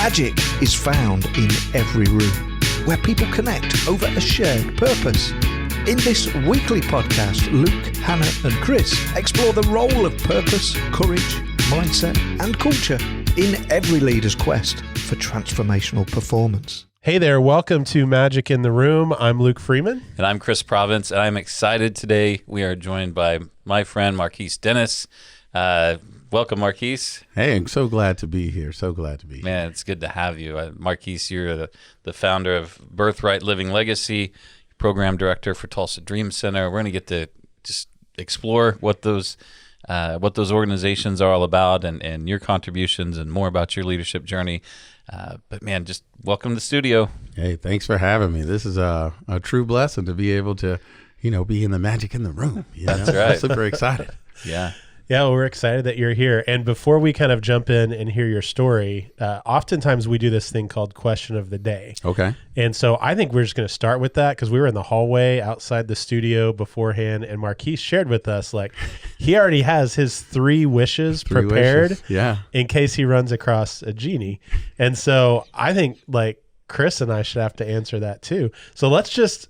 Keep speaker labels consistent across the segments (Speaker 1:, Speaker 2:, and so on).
Speaker 1: Magic is found in every room, where people connect over a shared purpose. In this weekly podcast, Luke, Hannah and Chris explore the role of purpose, courage, mindset and culture in every leader's quest for transformational performance.
Speaker 2: Hey there, welcome to Magic in the Room. I'm Luke Freeman.
Speaker 3: And I'm Chris Province, and I'm excited today. We are joined by my friend Marquess Dennis. Welcome, Marquess.
Speaker 4: Hey, I'm so glad to be here. So glad to be here.
Speaker 3: Man, it's good to have you. Marquess, you're the founder of Birthright Living Legacy, program director for Tulsa Dream Center. We're going to get to just explore what those organizations are all about and your contributions and more about your leadership journey. But man, just welcome to the studio.
Speaker 4: Hey, thanks for having me. This is a true blessing to be able to, be in the Magic in the Room.
Speaker 3: That's right.
Speaker 4: I'm super excited.
Speaker 3: Yeah.
Speaker 2: Yeah, well, we're excited that you're here. And before we kind of jump in and hear your story, oftentimes we do this thing called Question of the Day.
Speaker 4: Okay.
Speaker 2: And so I think we're just going to start with that because we were in the hallway outside the studio beforehand, and Marquess shared with us, like, he already has his three wishes prepared in case he runs across a genie. And so I think, like, Chris and I should have to answer that too. So let's just...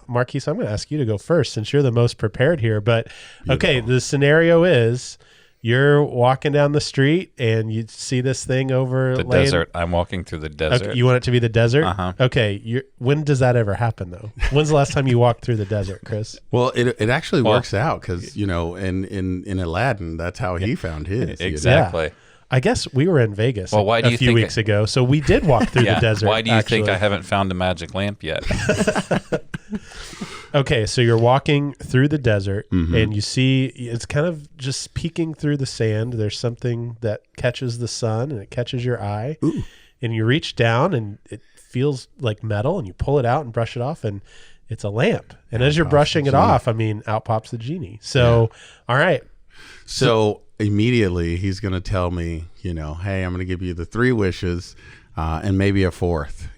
Speaker 2: Marquess, I'm going to ask you to go first since you're the most prepared here. But okay, the scenario is you're walking down the street and you see this thing over
Speaker 3: the desert. I'm walking through the desert.
Speaker 2: Okay, you want it to be the desert?
Speaker 3: Uh-huh.
Speaker 2: Okay. When does that ever happen though? When's the last time you walked through the desert, Chris?
Speaker 4: Well, it actually works out because, in Aladdin, that's how he found his.
Speaker 3: Exactly.
Speaker 2: Yeah. I guess we were in Vegas
Speaker 3: why do
Speaker 2: a
Speaker 3: you
Speaker 2: few
Speaker 3: think
Speaker 2: weeks ago, so we did walk through the desert.
Speaker 3: Why do you think I haven't found a magic lamp yet?
Speaker 2: Okay, so you're walking through the desert,
Speaker 4: mm-hmm.
Speaker 2: and you see it's kind of just peeking through the sand. There's something that catches the sun, and it catches your eye.
Speaker 4: Ooh.
Speaker 2: And you reach down, and it feels like metal, and you pull it out and brush it off, and it's a lamp. And as you're brushing it off, out pops the genie. So, all right.
Speaker 4: So immediately he's going to tell me, hey, I'm going to give you the three wishes and maybe a fourth,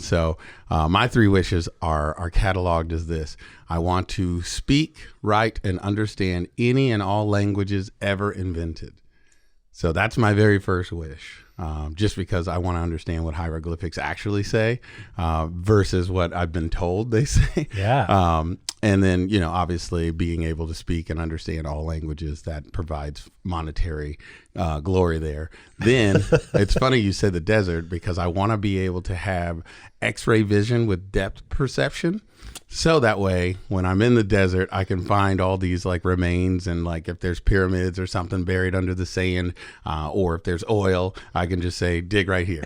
Speaker 4: So my three wishes are cataloged as this. I want to speak, write, and understand any and all languages ever invented. So that's my very first wish, just because I want to understand what hieroglyphics actually say versus what I've been told they say.
Speaker 2: Yeah.
Speaker 4: And then, obviously being able to speak and understand all languages, that provides monetary glory there. Then it's funny you said the desert because I want to be able to have X-ray vision with depth perception. So that way, when I'm in the desert, I can find all these like remains and like if there's pyramids or something buried under the sand, or if there's oil, I can just say, dig right here,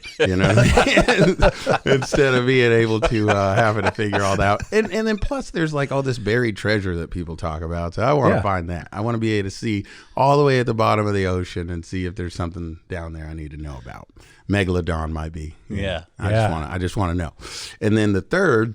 Speaker 4: instead of being able to having to figure all that out. And then plus there's like all this buried treasure that people talk about. So I want to find that. I want to be able to see all the way at the bottom of the ocean and see if there's something down there I need to know about. Megalodon might be. I just want to know. And then the third,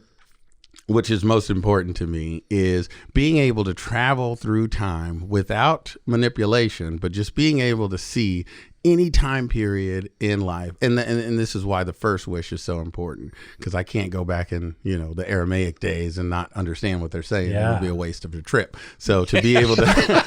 Speaker 4: which is most important to me, is being able to travel through time without manipulation, but just being able to see any time period in life. And this is why the first wish is so important, because I can't go back in, the Aramaic days and not understand what they're saying. It would be a waste of a trip. So to be able to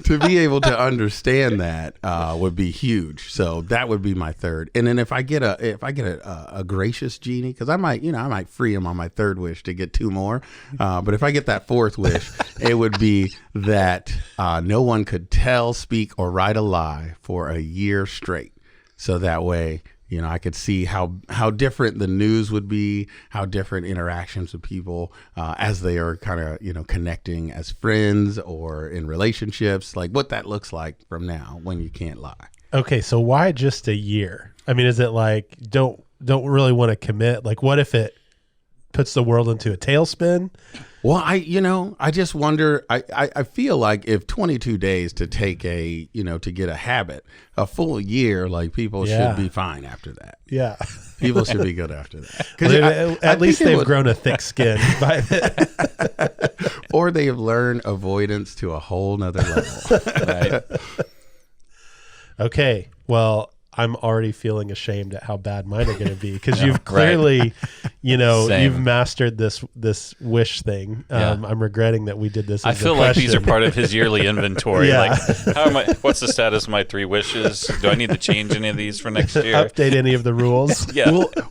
Speaker 4: to be able to understand that would be huge. So that would be my third. And then if I get a gracious genie, because I might free him on my third wish to get two more. But if I get that fourth wish, it would be that no one could tell, speak, or write a lie for a year straight. So that way, I could see how different the news would be, how different interactions with people as they are kind of, connecting as friends or in relationships, like what that looks like from now when you can't lie. Okay,
Speaker 2: so why just a year? Is it like don't really want to commit? Like what if it puts the world into a tailspin?
Speaker 4: Well, I just wonder, I feel like if 22 days to take to get a habit, a full year, like people should be fine after that.
Speaker 2: Yeah.
Speaker 4: People should be good after that.
Speaker 2: Well, at least they've grown a thick skin by then.
Speaker 4: Or they have learned avoidance to a whole nother level. Right.
Speaker 2: Okay. Well, I'm already feeling ashamed at how bad mine are going to be because you've clearly, you've mastered this wish thing. I'm regretting that we did this.
Speaker 3: I feel like these are part of his yearly inventory. Like, what's the status of my 3 wishes? Do I need to change any of these for next year?
Speaker 2: Update any of the rules?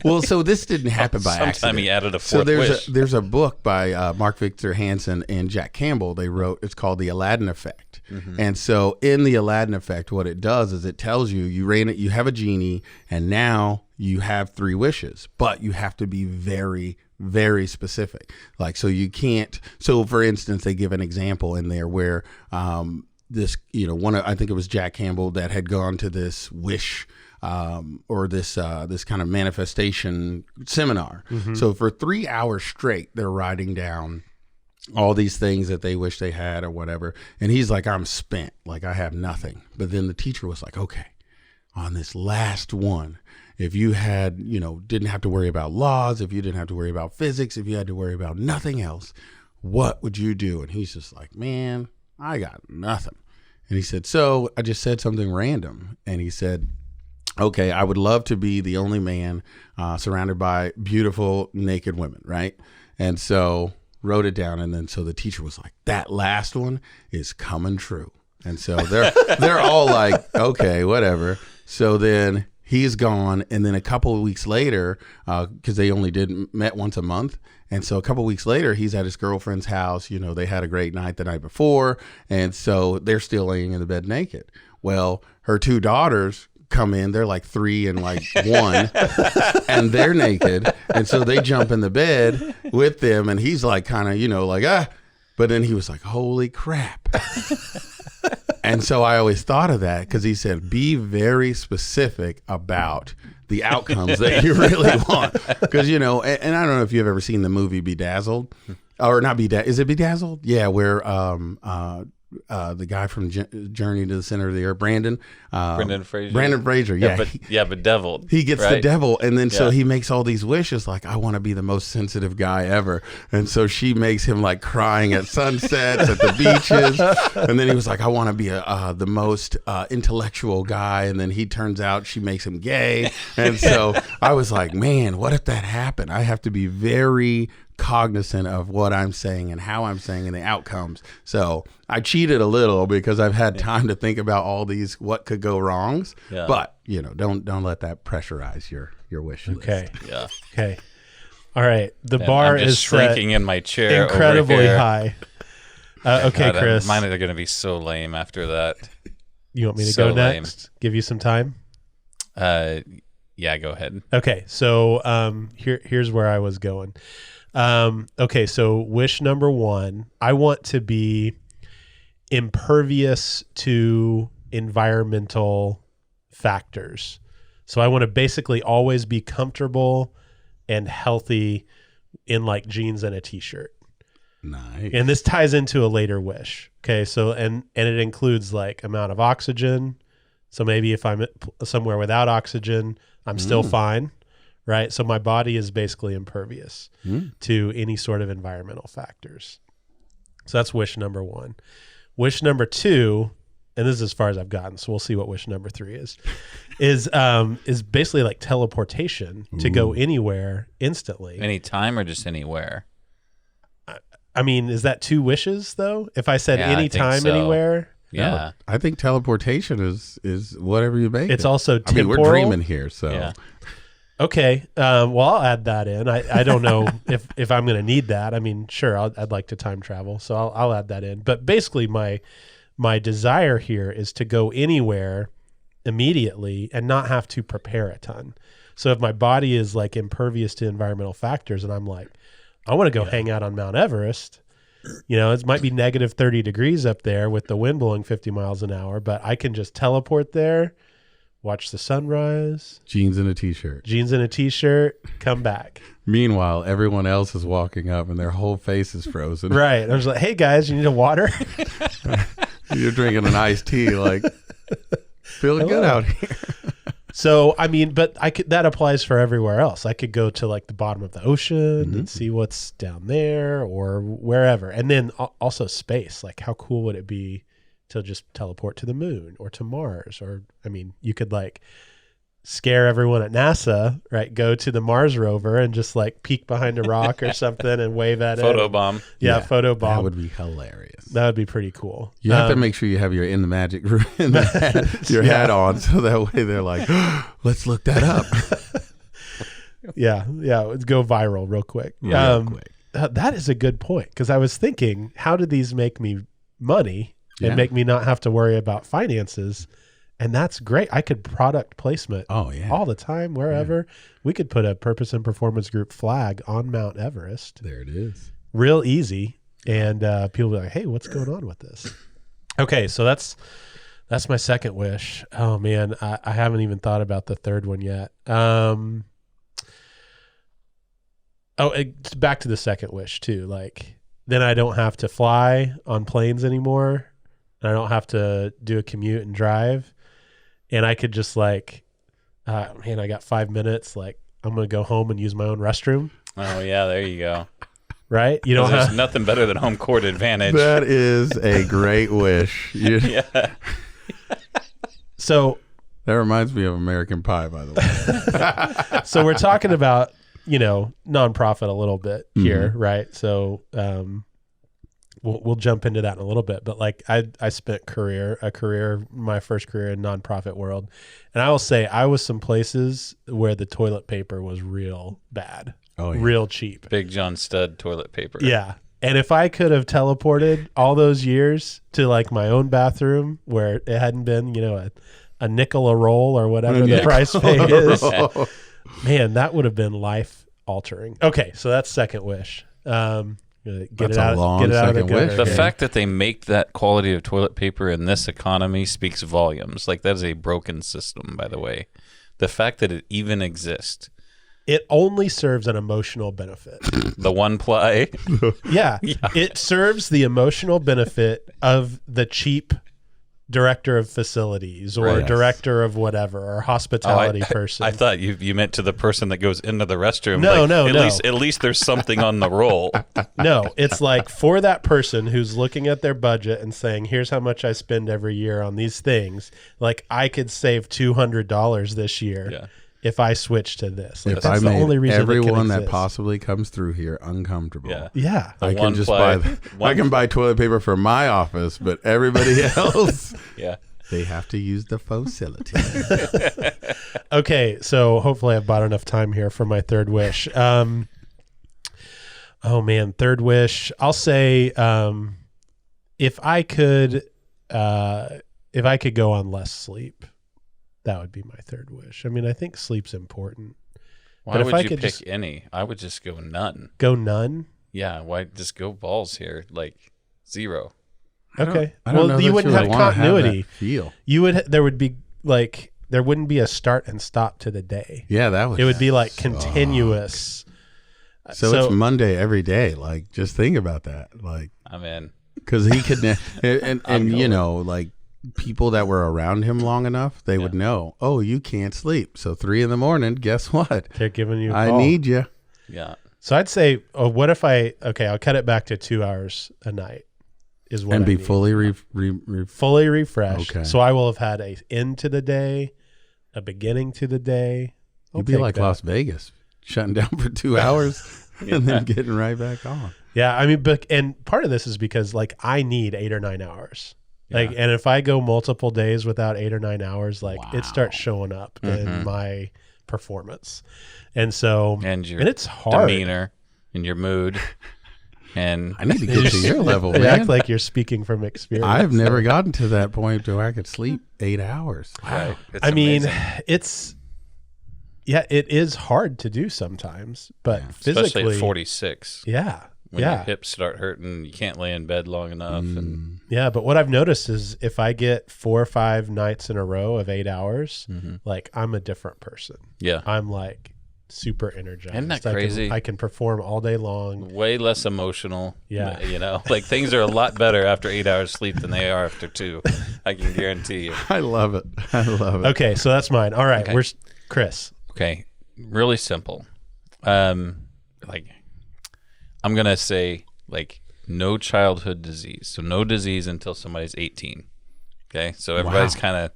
Speaker 4: Well, so this didn't happen by accident.
Speaker 3: Sometime he added a 4th wish.
Speaker 4: There's a book by Mark Victor Hansen and Jack Campbell. They wrote. It's called The Aladdin Effect. Mm-hmm. And so in The Aladdin Effect, what it does is it tells you you have a genie, and now you have 3 wishes, but you have to be very, very specific. Like, so you can't. So for instance, they give an example in there where this, I think it was Jack Campbell that had gone to this wish or this kind of manifestation seminar. Mm-hmm. So for 3 hours straight, they're writing down all these things that they wish they had or whatever. And he's like, I'm spent. Like, I have nothing. But then the teacher was like, okay, on this last one, if you had, didn't have to worry about laws, if you didn't have to worry about physics, if you had to worry about nothing else, what would you do? And he's just like, man, I got nothing. And he said, so I just said something random. And he said, okay, I would love to be the only man surrounded by beautiful naked women, right? And so wrote it down, and then so the teacher was like, that last one is coming true. And so they're all like, okay, whatever. So then he's gone, and then a couple of weeks later, because they only met once a month, and so a couple of weeks later, he's at his girlfriend's house. They had a great night the night before, and so they're still laying in the bed naked. Well, her 2 daughters come in, they're like 3 and like 1, and they're naked, and so they jump in the bed with them, and he's like kind of but then he was like, holy crap. And so I always thought of that, because he said, be very specific about the outcomes that you really want, because and I don't know if you've ever seen the movie Bedazzled, or not Bedazzled, is it Bedazzled? Yeah, where the guy from Journey to the Center of the Earth, Brendan Fraser.
Speaker 3: Yeah, bedeviled.
Speaker 4: He gets the devil, and then so he makes all these wishes, like, I want to be the most sensitive guy ever. And so she makes him like crying at sunsets at the beaches, and then he was like, I want to be the most intellectual guy, and then he turns out she makes him gay. And so I was like, man, what if that happened? I have to be very cognizant of what I'm saying and how I'm saying and the outcomes. So I cheated a little because I've had time to think about all these what could go wrongs. Yeah. But don't let that pressurize your wish list.
Speaker 2: Okay.
Speaker 3: Yeah.
Speaker 2: Okay. All right. The bar is
Speaker 3: shrinking in my chair.
Speaker 2: Incredibly high. Okay,
Speaker 3: God,
Speaker 2: Chris.
Speaker 3: Mine are going to be so lame after that.
Speaker 2: You want me to go next? Give you some time?
Speaker 3: Yeah, go ahead.
Speaker 2: Okay. So here's where I was going. Okay, so wish number 1, I want to be impervious to environmental factors. So I want to basically always be comfortable and healthy in like jeans and a t-shirt.
Speaker 4: Nice.
Speaker 2: And this ties into a later wish. Okay, so and it includes like amount of oxygen. So maybe if I'm somewhere without oxygen, I'm still fine. Right. So my body is basically impervious to any sort of environmental factors. So that's wish number 1. Wish number 2, and this is as far as I've gotten, so we'll see what wish number 3 is basically like teleportation to go anywhere instantly.
Speaker 3: Anytime or just anywhere?
Speaker 2: I mean, is that 2 wishes though? If I said anytime, anywhere?
Speaker 3: Yeah.
Speaker 4: No, I think teleportation is whatever you make.
Speaker 2: It's also temporal.
Speaker 4: I mean, we're dreaming here, so.
Speaker 2: Yeah. Okay. Well, I'll add that in. I don't know if I'm going to need that. I mean, sure, I'd like to time travel, so I'll add that in. But basically, my desire here is to go anywhere immediately and not have to prepare a ton. So if my body is like impervious to environmental factors, and I'm like, I want to go hang out on Mount Everest. It might be negative 30 degrees up there with the wind blowing 50 miles an hour, but I can just teleport there. Watch the sunrise.
Speaker 4: Jeans and a t-shirt.
Speaker 2: Come back.
Speaker 4: Meanwhile, everyone else is walking up and their whole face is frozen.
Speaker 2: Right. I was like, hey guys, you need a water?
Speaker 4: You're drinking an iced tea, like, feeling good out here.
Speaker 2: So, I mean, but that applies for everywhere else. I could go to like the bottom of the ocean and see what's down there or wherever. And then also space. Like, how cool would it be to just teleport to the moon or to Mars? Or, I mean, you could like scare everyone at NASA, right? Go to the Mars rover and just like peek behind a rock or something and wave at it.
Speaker 3: Photobomb.
Speaker 2: Yeah, photobomb.
Speaker 4: That would be hilarious.
Speaker 2: That would be pretty cool.
Speaker 4: You have to make sure you have your in the magic room, your hat on, so that way they're like, let's look that up.
Speaker 2: Yeah, let's go viral real quick. That is a good point, because I was thinking, how do these make me money and make me not have to worry about finances? And that's great. I could product placement all the time, wherever. Yeah. We could put a Purpose and Performance Group flag on Mount Everest.
Speaker 4: There it is.
Speaker 2: Real easy. And people be like, hey, what's going on with this? Okay, so that's my second wish. Oh, man, I haven't even thought about the third one yet. It's back to the second wish, too. Like, then I don't have to fly on planes anymore. And I don't have to do a commute and drive. And I could just like, man, I got 5 minutes. Like, I'm going to go home and use my own restroom.
Speaker 3: Oh, yeah, there you go.
Speaker 2: Right? You don't
Speaker 3: There's nothing better than home court advantage.
Speaker 4: That is a great wish.
Speaker 3: Yeah.
Speaker 2: So
Speaker 4: that reminds me of American Pie, by the way.
Speaker 2: So we're talking about, nonprofit a little bit here, right? So we'll jump into that in a little bit. But like I spent my first career in nonprofit world. And I will say I was some places where the toilet paper was real bad. Oh, yeah. Real cheap.
Speaker 3: Big John Stud toilet paper.
Speaker 2: Yeah. And if I could have teleported all those years to like my own bathroom where it hadn't been, a nickel a roll or whatever the price paid is, man, that would have been life altering. Okay. So that's second wish. Get it out of the gutter.
Speaker 3: The fact that they make that quality of toilet paper in this economy speaks volumes. Like, that is a broken system, by the way. The fact that it even exists.
Speaker 2: It only serves an emotional benefit.
Speaker 3: The one ply.
Speaker 2: Yeah. It serves the emotional benefit of the cheap director of facilities or director of whatever or hospitality person.
Speaker 3: I thought you meant to the person that goes into the restroom.
Speaker 2: No.
Speaker 3: At least there's something on the roll.
Speaker 2: No, it's like for that person who's looking at their budget and saying, here's how much I spend every year on these things. Like, I could save $200 this year if I switch to this. Like,
Speaker 4: if I made everyone that possibly comes through here uncomfortable,
Speaker 2: I
Speaker 4: can just I can buy toilet paper for my office, but everybody else, they have to use the facility.
Speaker 2: Okay, so hopefully I've bought enough time here for my third wish. Third wish. I'll say if I could go on less sleep. That would be my third wish. I mean, I think sleep's important.
Speaker 3: Why would you pick any? I would just go none.
Speaker 2: Go none?
Speaker 3: Yeah, why just go balls here? Like 0.
Speaker 2: Okay. Well, you wouldn't have continuity. There wouldn't be a start and stop to the day.
Speaker 4: Yeah,
Speaker 2: it would be like continuous.
Speaker 4: So it's Monday every day. Like, just think about that. Like,
Speaker 3: I'm in.
Speaker 4: Because he could, like, people that were around him long enough, they would know, oh, you can't sleep. So 3 a.m, guess what?
Speaker 2: They're giving you a call.
Speaker 4: I need you.
Speaker 3: Yeah.
Speaker 2: So I'd say, what if I'll cut it back to 2 hours a night is what I need.
Speaker 4: fully
Speaker 2: fully refreshed.
Speaker 4: Okay.
Speaker 2: So I will have had an end to the day, a beginning to the day.
Speaker 4: You'd be like Las Vegas, shutting down for 2 hours and then getting right back on.
Speaker 2: Yeah. I mean, and part of this is because like I need 8 or 9 hours. Like, and if I go multiple days without 8 or 9 hours, like it starts showing up in my performance. And so, and it's hard.
Speaker 3: Demeanor and your mood. And
Speaker 4: I need to get to your level, man.
Speaker 2: You act like you're speaking from experience.
Speaker 4: I've never gotten to that point where I could sleep 8 hours.
Speaker 3: Wow.
Speaker 2: I mean, it is hard to do sometimes, but physically.
Speaker 3: Especially at 46.
Speaker 2: Yeah.
Speaker 3: When your hips start hurting, you can't lay in bed long enough. And
Speaker 2: but what I've noticed is if I get 4 or 5 nights in a row of 8 hours, like I'm a different person.
Speaker 3: Yeah.
Speaker 2: I'm like super energized.
Speaker 3: Isn't that crazy?
Speaker 2: I can perform all day long.
Speaker 3: Way less emotional.
Speaker 2: Yeah.
Speaker 3: Like things are a lot better after 8 hours sleep than they are after 2. I can guarantee you.
Speaker 4: I love it.
Speaker 2: Okay. So that's mine. All right. Where's Chris?
Speaker 3: Okay. Really simple. I'm going to say, like, no childhood disease. So no disease until somebody's 18. Okay? So everybody's kind of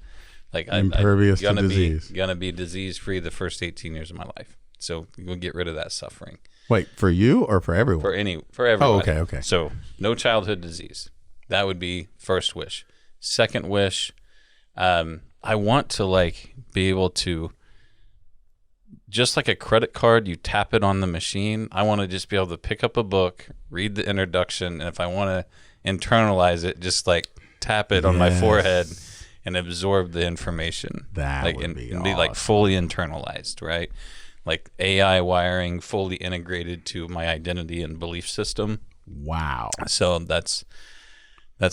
Speaker 3: Like
Speaker 4: impervious to disease.
Speaker 3: Gonna be disease free the first 18 years of my life. So we'll get rid of that suffering.
Speaker 4: Wait, for you or for everyone?
Speaker 3: For everyone.
Speaker 4: Oh, okay.
Speaker 3: So no childhood disease. That would be first wish. Second wish, I want to like be able to, just like a credit card, you tap it on the machine. I want to just be able to pick up a book, read the introduction, and if I want to internalize it, just like tap it on my forehead and absorb the information.
Speaker 4: That
Speaker 3: like,
Speaker 4: would be awesome.
Speaker 3: And be like fully internalized, right? Like AI wiring fully integrated to my identity and belief system.
Speaker 4: Wow.
Speaker 3: So that's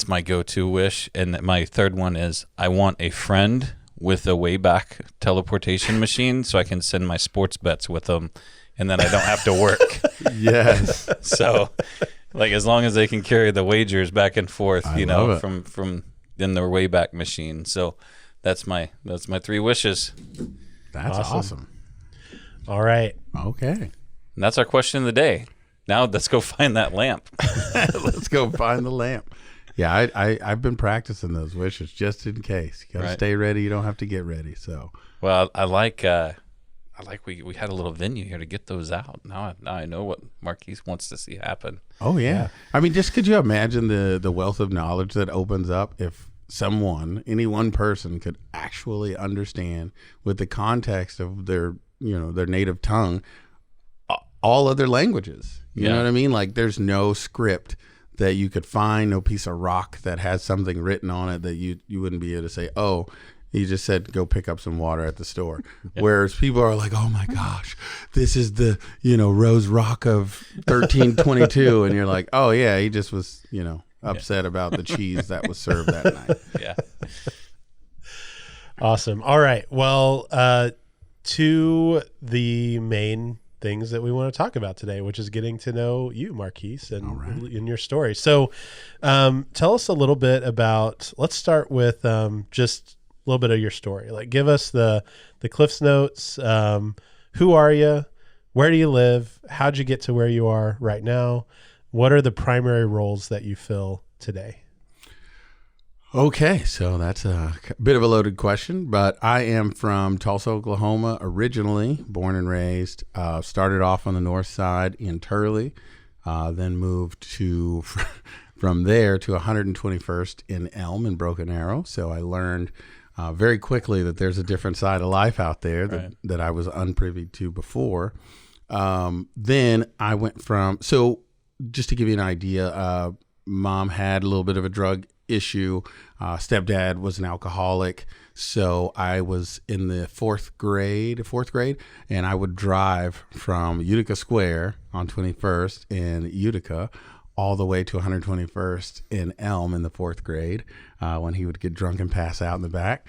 Speaker 3: my go-to wish. And my third one is I want a friend with a Wayback teleportation machine so I can send my sports bets with them and then I don't have to work.
Speaker 4: Yes.
Speaker 3: So like as long as they can carry the wagers back and forth, from in their Wayback machine. So that's my 3 wishes.
Speaker 4: That's awesome.
Speaker 2: All right.
Speaker 4: Okay.
Speaker 3: And that's our question of the day. Now let's go find that lamp.
Speaker 4: Let's go find the lamp. Yeah, I've been practicing those wishes just in case. You gotta stay ready. You don't have to get ready. So
Speaker 3: well, I like we had a little venue here to get those out. Now I know what Marquise wants to see happen.
Speaker 4: Oh yeah. I mean, just could you imagine the wealth of knowledge that opens up if any one person could actually understand with the context of their native tongue all other languages. You know what I mean? Like there's no script that you could find, no piece of rock that has something written on it that you wouldn't be able to say, oh, he just said go pick up some water at the store. Whereas people are like, oh my gosh, this is the Rose Rock of 1322, and you're like, oh yeah, he just was upset about the cheese that was served that night.
Speaker 3: Yeah.
Speaker 2: Awesome. All right. Well, to the main things that we want to talk about today, which is getting to know you, Marquise, and in your story. So tell us a little bit about, let's start with just a little bit of your story. Like give us the Cliff's Notes. Who are you? Where do you live? How'd you get to where you are right now? What are the primary roles that you fill today?
Speaker 4: Okay, so that's a bit of a loaded question, but I am from Tulsa, Oklahoma, originally, born and raised. Started off on the north side in Turley, then moved from there to 121st in Elm in Broken Arrow. So I learned very quickly that there's a different side of life out there that I was unprivy to before. Then I went so just to give you an idea, mom had a little bit of a drug issue. Stepdad was an alcoholic. So I was in the fourth grade, and I would drive from Utica Square on 21st in Utica all the way to 121st in Elm in the fourth grade when he would get drunk and pass out in the back.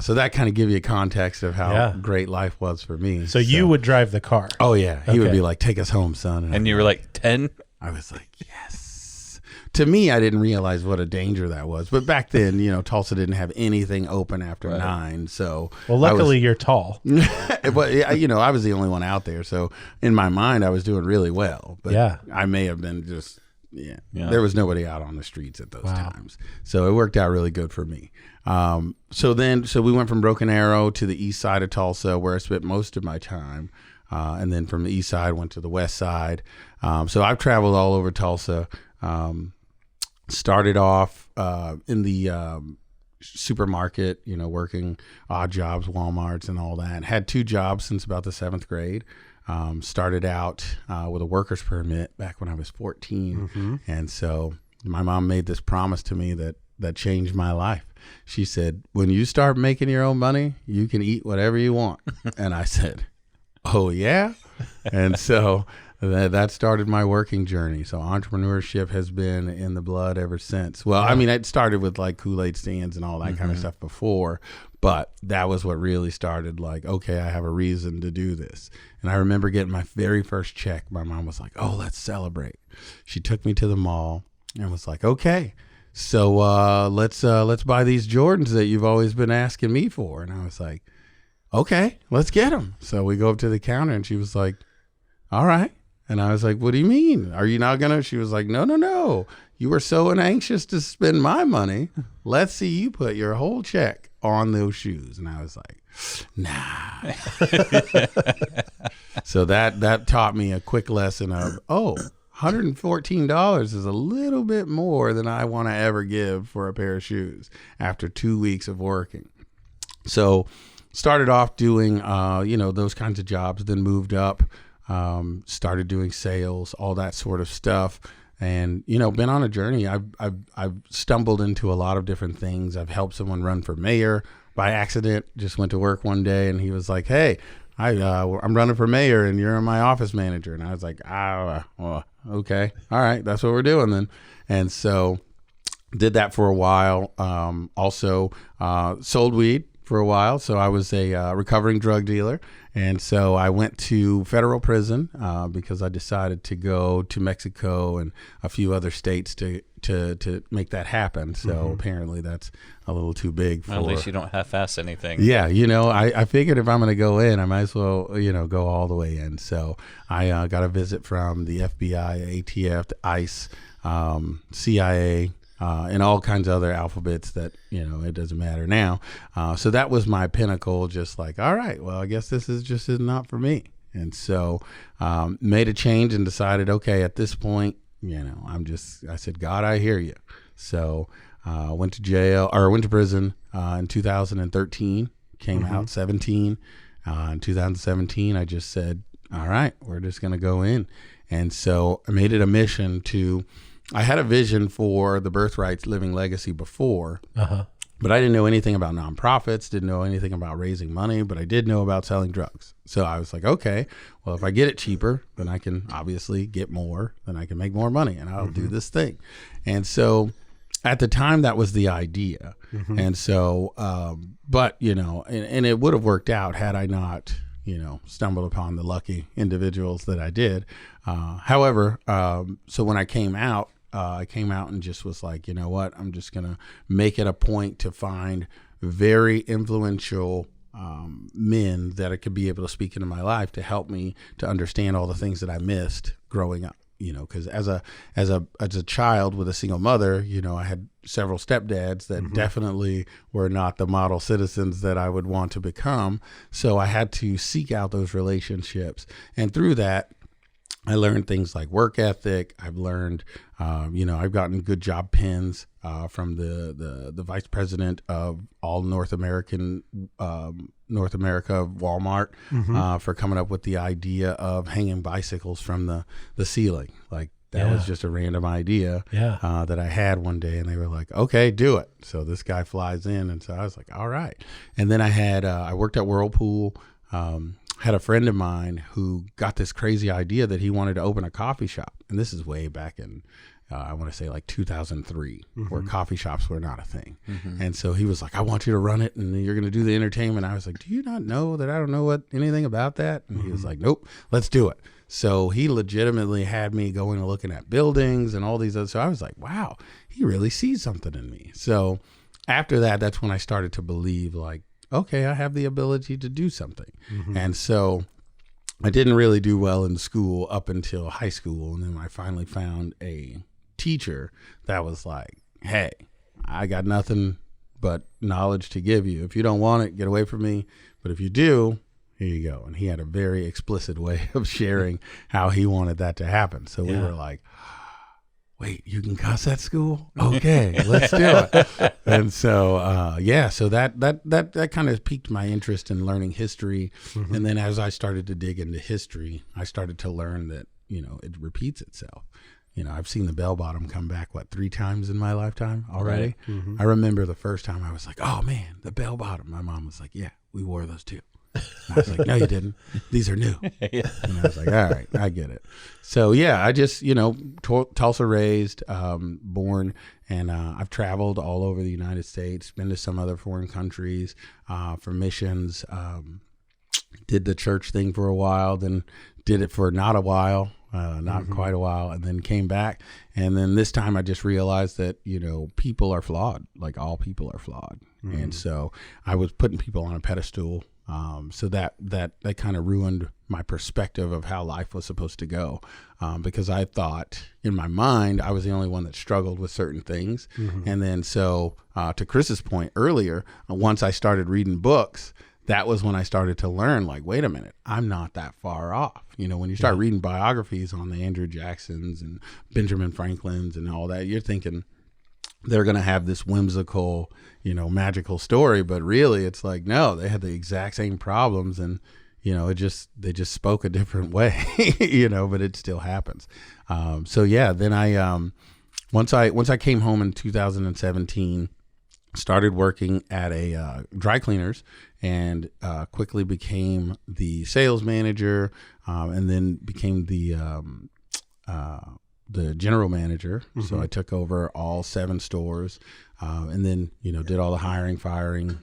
Speaker 4: So that kind of give you a context of how great life was for me.
Speaker 2: So you would drive the car?
Speaker 4: Oh, yeah. He would be like, take us home, son.
Speaker 3: And you were like 10?
Speaker 4: I was like, yes. To me, I didn't realize what a danger that was. But back then, Tulsa didn't have anything open after 9. So,
Speaker 2: well, luckily you're tall.
Speaker 4: But I was the only one out there. So in my mind, I was doing really well. But I may have been just, there was nobody out on the streets at those times. So it worked out really good for me. So we went from Broken Arrow to the east side of Tulsa, where I spent most of my time. And then from the east side, went to the west side. So I've traveled all over Tulsa. Started off in the supermarket, working odd jobs, Walmarts and all that. Had 2 jobs since about the 7th grade. Started out with a worker's permit back when I was 14. Mm-hmm. And so my mom made this promise to me that changed my life. She said, when you start making your own money, you can eat whatever you want. And I said, oh, yeah? And so that started my working journey. So entrepreneurship has been in the blood ever since. Well, I mean, it started with like Kool-Aid stands and all that kind of stuff before, but that was what really started like, okay, I have a reason to do this. And I remember getting my very first check. My mom was like, oh, let's celebrate. She took me to the mall and was like, okay, so let's buy these Jordans that you've always been asking me for. And I was like, okay, let's get them. So we go up to the counter and she was like, all right. And I was like, what do you mean? Are you not going to? She was like, no. You were so anxious to spend my money. Let's see you put your whole check on those shoes. And I was like, nah. So that taught me a quick lesson of, $114 is a little bit more than I want to ever give for a pair of shoes after 2 weeks of working. So started off doing, those kinds of jobs, then moved up, started doing sales, all that sort of stuff. And, been on a journey. I've stumbled into a lot of different things. I've helped someone run for mayor by accident. Just went to work one day and he was like, hey, I'm running for mayor and you're my office manager. And I was like, well, okay. All right. That's what we're doing then. And so did that for a while. Also sold weed for a while. So I was a recovering drug dealer. And so I went to federal prison because I decided to go to Mexico and a few other states to make that happen. So apparently that's a little too big for...
Speaker 3: At least you don't half-ass anything.
Speaker 4: Yeah, I figured if I'm going to go in, I might as well, go all the way in. So I got a visit from the FBI, ATF, ICE, CIA, and all kinds of other alphabets that, it doesn't matter now. So that was my pinnacle, just like, all right, well, I guess this is not for me. And so made a change and decided, okay, at this point, I said, God, I hear you. So went to prison in 2013, came out 17. In 2017, I just said, all right, we're just going to go in. And so I made it a mission I had a vision for the Birthright Living Legacy before, but I didn't know anything about nonprofits, didn't know anything about raising money, but I did know about selling drugs. So I was like, okay, well, if I get it cheaper, then I can obviously get more, then I can make more money and I'll do this thing. And so at the time, that was the idea. And so, but, and it would have worked out had I not, stumbled upon the lucky individuals that I did. However, so when I came out and just was like, you know what, I'm just going to make it a point to find very influential men that I could be able to speak into my life to help me to understand all the things that I missed growing up. Because as a child with a single mother, I had several stepdads that definitely were not the model citizens that I would want to become. So I had to seek out those relationships. And through that, I learned things like work ethic. I've learned, I've gotten good job pins from the vice president of all North America of Walmart for coming up with the idea of hanging bicycles from the ceiling. Like that was just a random idea that I had one day, and they were like, "Okay, do it." So this guy flies in, and so I was like, "All right." And then I worked at Whirlpool. Had a friend of mine who got this crazy idea that he wanted to open a coffee shop. And this is way back in, I want to say like 2003, where coffee shops were not a thing. And so he was like, I want you to run it and you're going to do the entertainment. I was like, do you not know that I don't know anything about that? And he was like, nope, let's do it. So he legitimately had me going and looking at buildings and all these other. So I was like, wow, he really sees something in me. So after that, that's when I started to believe like, okay, I have the ability to do something. And so I didn't really do well in school up until high school. And then I finally found a teacher that was like, hey, I got nothing but knowledge to give you. If you don't want it, get away from me. But if you do, here you go. And he had a very explicit way of sharing how he wanted that to happen. So we were like, wait, you can cuss at school? Okay, let's do it. And so, so that kind of piqued my interest in learning history. And then as I started to dig into history, I started to learn that, it repeats itself. I've seen the bell bottom come back, 3 times in my lifetime already? Right. I remember the first time I was like, oh man, the bell bottom. My mom was like, yeah, we wore those too. And I was like, no, you didn't. These are new. And I was like, all right, I get it. So I just, Tulsa raised, born, and I've traveled all over the United States, been to some other foreign countries for missions, did the church thing for a while, then did it for not a while, not quite a while, and then came back. And then this time I just realized that, people are flawed, like all people are flawed. And so I was putting people on a pedestal So that kind of ruined my perspective of how life was supposed to go, because I thought in my mind I was the only one that struggled with certain things. And then so to Chris's point earlier, once I started reading books, that was when I started to learn, like, wait a minute, I'm not that far off. You know, when you start reading biographies on the Andrew Jacksons and Benjamin Franklins and all that, you're thinking they're going to have this whimsical, you know, magical story. But really, it's like, no, they had the exact same problems. And, you know, they just spoke a different way, you know, but it still happens. So, yeah, then once I came home in 2017, started working at a dry cleaners, and quickly became the sales manager, and then became the general manager. So I took over all 7 stores, and then, you know, did all the hiring, firing,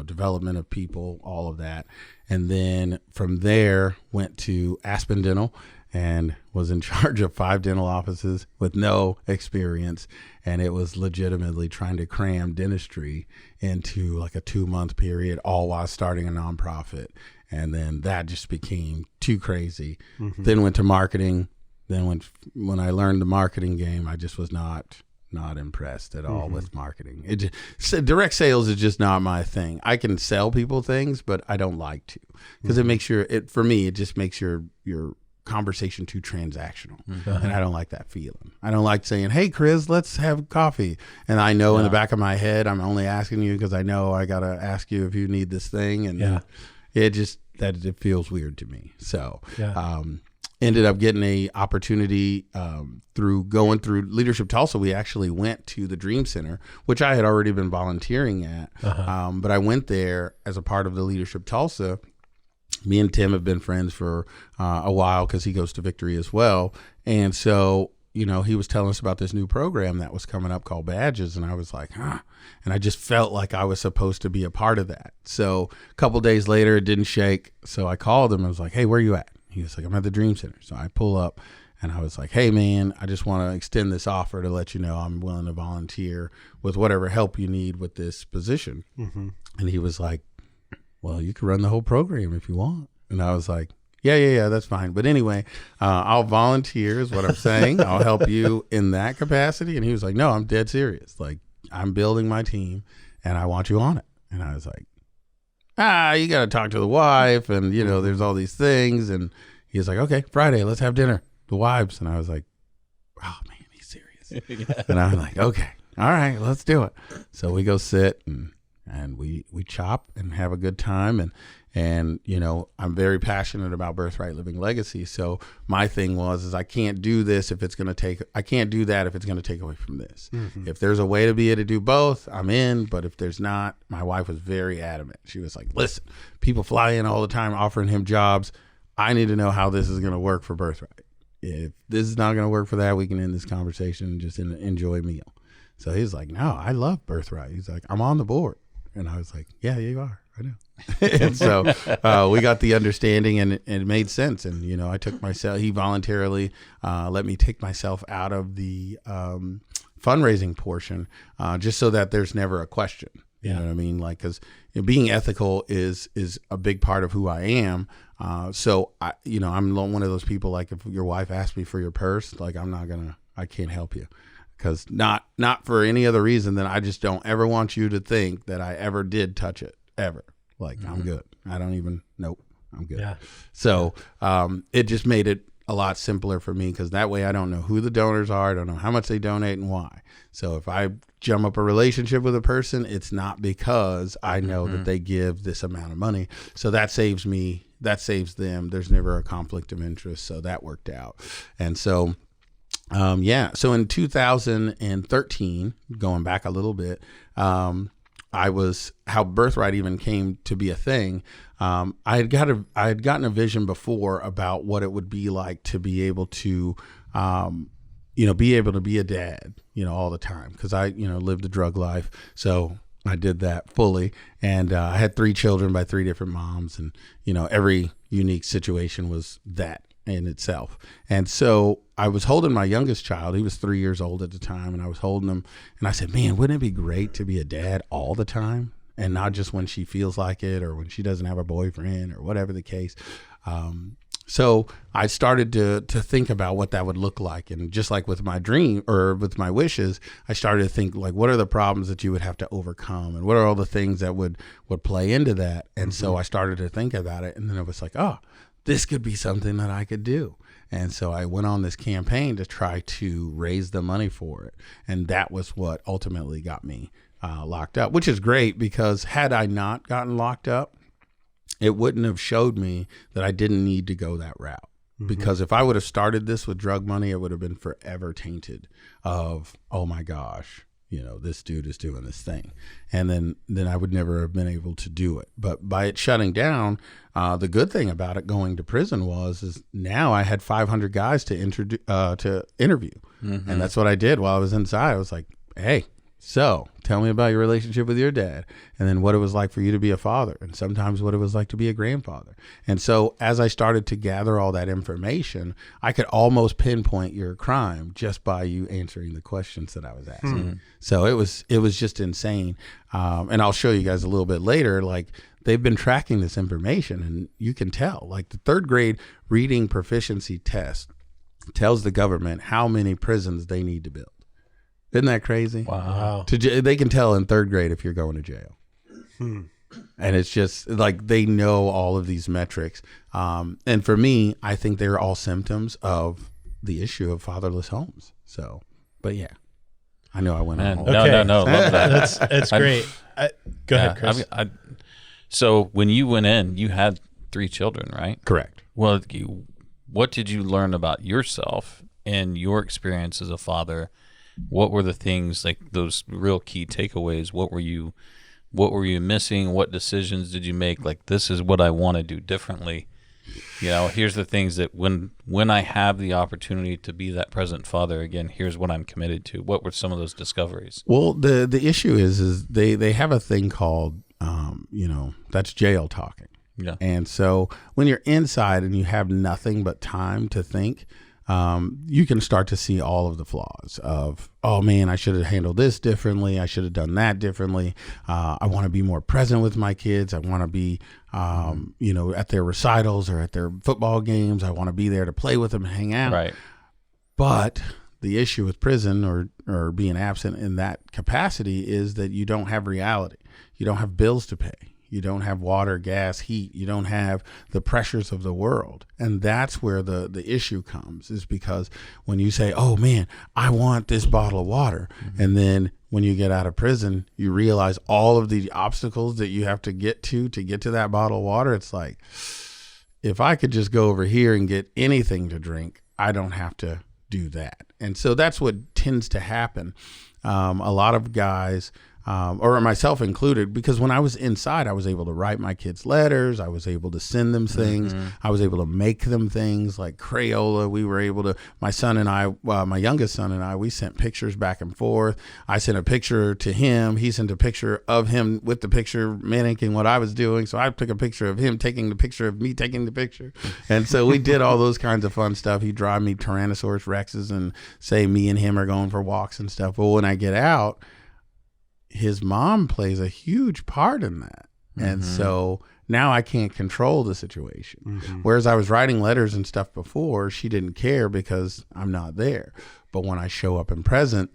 Speaker 4: development of people, all of that. And then from there went to Aspen Dental and was in charge of 5 dental offices with no experience. And it was legitimately trying to cram dentistry into like a 2-month period, all while starting a nonprofit. And then that just became too crazy. Then went to marketing. Then when I learned the marketing game, I just was not impressed at all with marketing. Direct sales is just not my thing. I can sell people things, but I don't like to, because it just makes your conversation too transactional. And I don't like that feeling. I don't like saying, hey, Chris, let's have coffee. And I know in the back of my head, I'm only asking you because I know I got to ask you if you need this thing. And it feels weird to me. So, ended up getting a opportunity through going through Leadership Tulsa. We actually went to the Dream Center, which I had already been volunteering at. But I went there as a part of the Leadership Tulsa. Me and Tim have been friends for a while because he goes to Victory as well. And so, you know, he was telling us about this new program that was coming up called Badges. And I was like, huh. And I just felt like I was supposed to be a part of that. So a couple days later, it didn't shake. So I called him. I was like, hey, where you at? He was like, I'm at the Dream Center. So I pull up and I was like, hey, man, I just want to extend this offer to let you know I'm willing to volunteer with whatever help you need with this position. And he was like, well, you can run the whole program if you want. And I was like, yeah, that's fine. But anyway, I'll volunteer is what I'm saying. I'll help you in that capacity. And he was like, no, I'm dead serious. Like, I'm building my team and I want you on it. And I was like, you got to talk to the wife. And, you know, there's all these things. And he was like, okay, Friday, let's have dinner. The wives. And I was like, oh, man, he's serious. And I'm like, okay, all right, let's do it. So we go sit and we chop and have a good time. And, you know, I'm very passionate about Birthright Living Legacy. So my thing is I can't do this I can't do that if it's going to take away from this. If there's a way to be able to do both, I'm in. But if there's not, my wife was very adamant. She was like, listen, people fly in all the time offering him jobs. I need to know how this is going to work for Birthright. If this is not going to work for that, we can end this conversation and just enjoy a meal. So he's like, no, I love Birthright. He's like, I'm on the board. And I was like, yeah, you are. I know. And so we got the understanding, and it made sense. And, you know, he voluntarily let me take myself out of the fundraising portion just so that there's never a question. You know what I mean? Like, because being ethical is a big part of who I am. So, I'm one of those people, like, if your wife asks me for your purse, like, I can't help you. Because not for any other reason than I just don't ever want you to think that I ever did touch it, ever. Like, I'm good. Nope, I'm good. Yeah. So it just made it a lot simpler for me, because that way I don't know who the donors are. I don't know how much they donate and why. So if I jump up a relationship with a person, it's not because I know that they give this amount of money. So that saves me. That saves them. There's never a conflict of interest. So that worked out. And so so in 2013, going back a little bit, how Birthright even came to be a thing. I had gotten a vision before about what it would be like to be able to, be able to be a dad, all the time. Because I, lived a drug life. So I did that fully. And I had 3 children by 3 different moms. And, every unique situation was that in itself. And so I was holding my youngest child. He was 3 years old at the time, and I was holding him, and I said, man, wouldn't it be great to be a dad all the time? and not just when she feels like it or when she doesn't have a boyfriend or whatever the case. So I started to think about what that would look like. And just like with my dream or with my wishes, I started to think like, what are the problems that you would have to overcome? And what are all the things that would play into that? And so I started to think about it. And then it was like, oh, this could be something that I could do. And so I went on this campaign to try to raise the money for it. And that was what ultimately got me locked up, which is great, because had I not gotten locked up, it wouldn't have showed me that I didn't need to go that route. Because if I would have started this with drug money, it would have been forever tainted of, oh my gosh, this dude is doing this thing. And then I would never have been able to do it. But by it shutting down, the good thing about it going to prison is now I had 500 guys to interview. And that's what I did while I was inside. I was like, hey, so tell me about your relationship with your dad, and then what it was like for you to be a father, and sometimes what it was like to be a grandfather. And so as I started to gather all that information, I could almost pinpoint your crime just by you answering the questions that I was asking. So it was just insane. And I'll show you guys a little bit later, like they've been tracking this information, and you can tell, like the 3rd grade reading proficiency test tells the government how many prisons they need to build. Isn't that crazy?
Speaker 2: Wow.
Speaker 4: They can tell in 3rd grade if you're going to jail. And it's just like they know all of these metrics. And for me, I think they're all symptoms of the issue of fatherless homes. So, but yeah, I know I went on.
Speaker 2: Okay.
Speaker 3: No, love that.
Speaker 2: That's great. Go ahead, Chris.
Speaker 3: So when you went in, you had 3 children, right?
Speaker 4: Correct.
Speaker 3: Well, what did you learn about yourself and your experience as a father? What were the things, like those real key takeaways? What were you missing? What decisions did you make? Like, this is what I want to do differently. Here's the things that when I have the opportunity to be that present father again, here's what I'm committed to. What were some of those discoveries?
Speaker 4: Well, the issue is they have a thing called, that's jail talking.
Speaker 3: Yeah.
Speaker 4: And so when you're inside and you have nothing but time to think, you can start to see all of the flaws of, oh man, I should have handled this differently. I should have done that differently. I want to be more present with my kids. I want to be, at their recitals or at their football games. I want to be there to play with them and hang out.
Speaker 3: Right.
Speaker 4: But the issue with prison or being absent in that capacity is that you don't have reality. You don't have bills to pay. You don't have water, gas, heat. You don't have the pressures of the world. And that's where the issue comes, is because when you say, oh man, I want this bottle of water. And then when you get out of prison, you realize all of the obstacles that you have to get to that bottle of water. It's like, if I could just go over here and get anything to drink, I don't have to do that. And so that's what tends to happen. A lot of guys, or myself included, because when I was inside, I was able to write my kids letters. I was able to send them things. I was able to make them things like Crayola. We were able to, my son and I, my youngest son and I, we sent pictures back and forth. I sent a picture to him. He sent a picture of him with the picture mimicking what I was doing. So I took a picture of him taking the picture of me taking the picture. And so we did all those kinds of fun stuff. He'd drive me Tyrannosaurus Rexes and say me and him are going for walks and stuff. But when I get out, his mom plays a huge part in that. And so now I can't control the situation. Whereas I was writing letters and stuff before, she didn't care because I'm not there. But when I show up and present,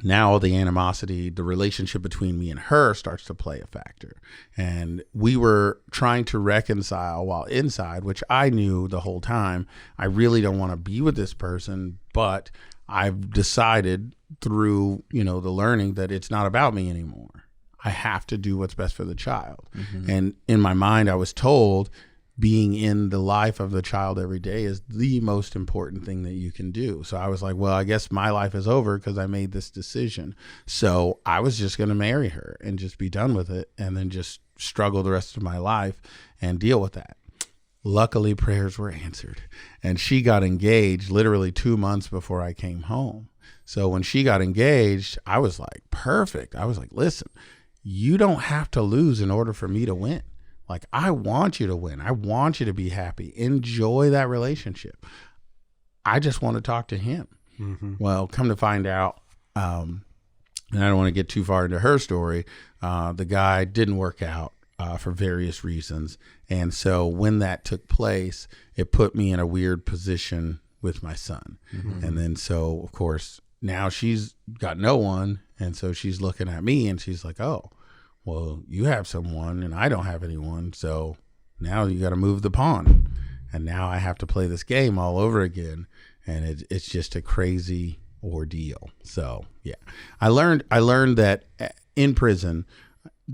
Speaker 4: now the animosity, the relationship between me and her starts to play a factor. And we were trying to reconcile while inside, which I knew the whole time, I really don't want to be with this person, but I've decided through, the learning that it's not about me anymore. I have to do what's best for the child. And in my mind, I was told being in the life of the child every day is the most important thing that you can do. So I was like, well, I guess my life is over because I made this decision. So I was just going to marry her and just be done with it and then just struggle the rest of my life and deal with that. Luckily, prayers were answered, and she got engaged literally 2 months before I came home. So when she got engaged, I was like, perfect. I was like, listen, you don't have to lose in order for me to win. Like, I want you to win. I want you to be happy. Enjoy that relationship. I just want to talk to him. Well, come to find out, and I don't want to get too far into her story, the guy didn't work out for various reasons. And so when that took place, it put me in a weird position with my son. Mm-hmm. And then so, of course, now she's got no one. And so she's looking at me and she's like, oh, well, you have someone and I don't have anyone. So now you got to move the pawn. And now I have to play this game all over again. And it's just a crazy ordeal. So, yeah, I learned that in prison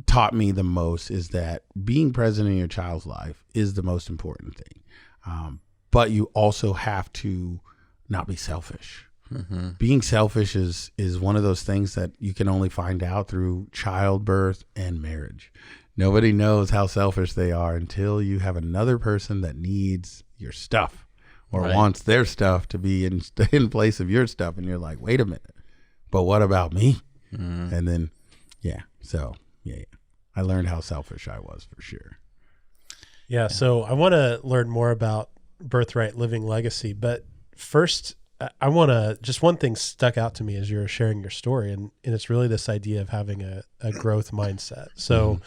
Speaker 4: taught me the most is that being present in your child's life is the most important thing. But you also have to not be selfish. Mm-hmm. Being selfish is one of those things that you can only find out through childbirth and marriage. Nobody knows how selfish they are until you have another person that needs your stuff or wants their stuff to be in place of your stuff. And you're like, wait a minute, but what about me? Mm-hmm. And then, yeah. I learned how selfish I was for sure.
Speaker 2: Yeah. So I want to learn more about Birthright Living Legacy, but first I want to, just one thing stuck out to me as you were sharing your story, and it's really this idea of having a growth mindset. So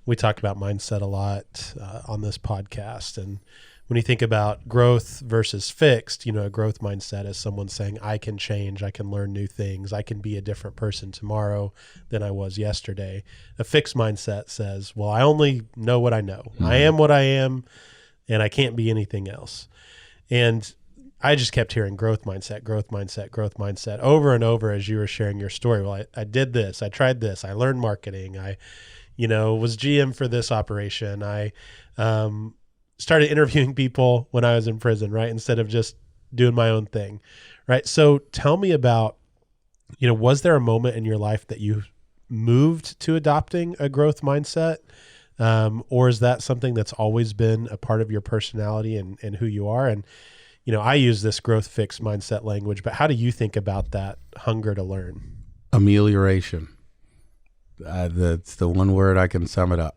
Speaker 2: we talk about mindset a lot on this podcast. And when you think about growth versus fixed, a growth mindset is someone saying, I can change, I can learn new things, I can be a different person tomorrow than I was yesterday. A fixed mindset says, well, I only know what I know. Mm-hmm. I am what I am, and I can't be anything else. And I just kept hearing growth mindset over and over as you were sharing your story. Well, I did this, I tried this, I learned marketing, I was GM for this operation. I started interviewing people when I was in prison, right? Instead of just doing my own thing, right? So tell me about, was there a moment in your life that you moved to adopting a growth mindset? Or is that something that's always been a part of your personality and who you are? And, I use this growth fixed mindset language, but how do you think about that hunger to learn?
Speaker 4: Amelioration. That's the one word I can sum it up.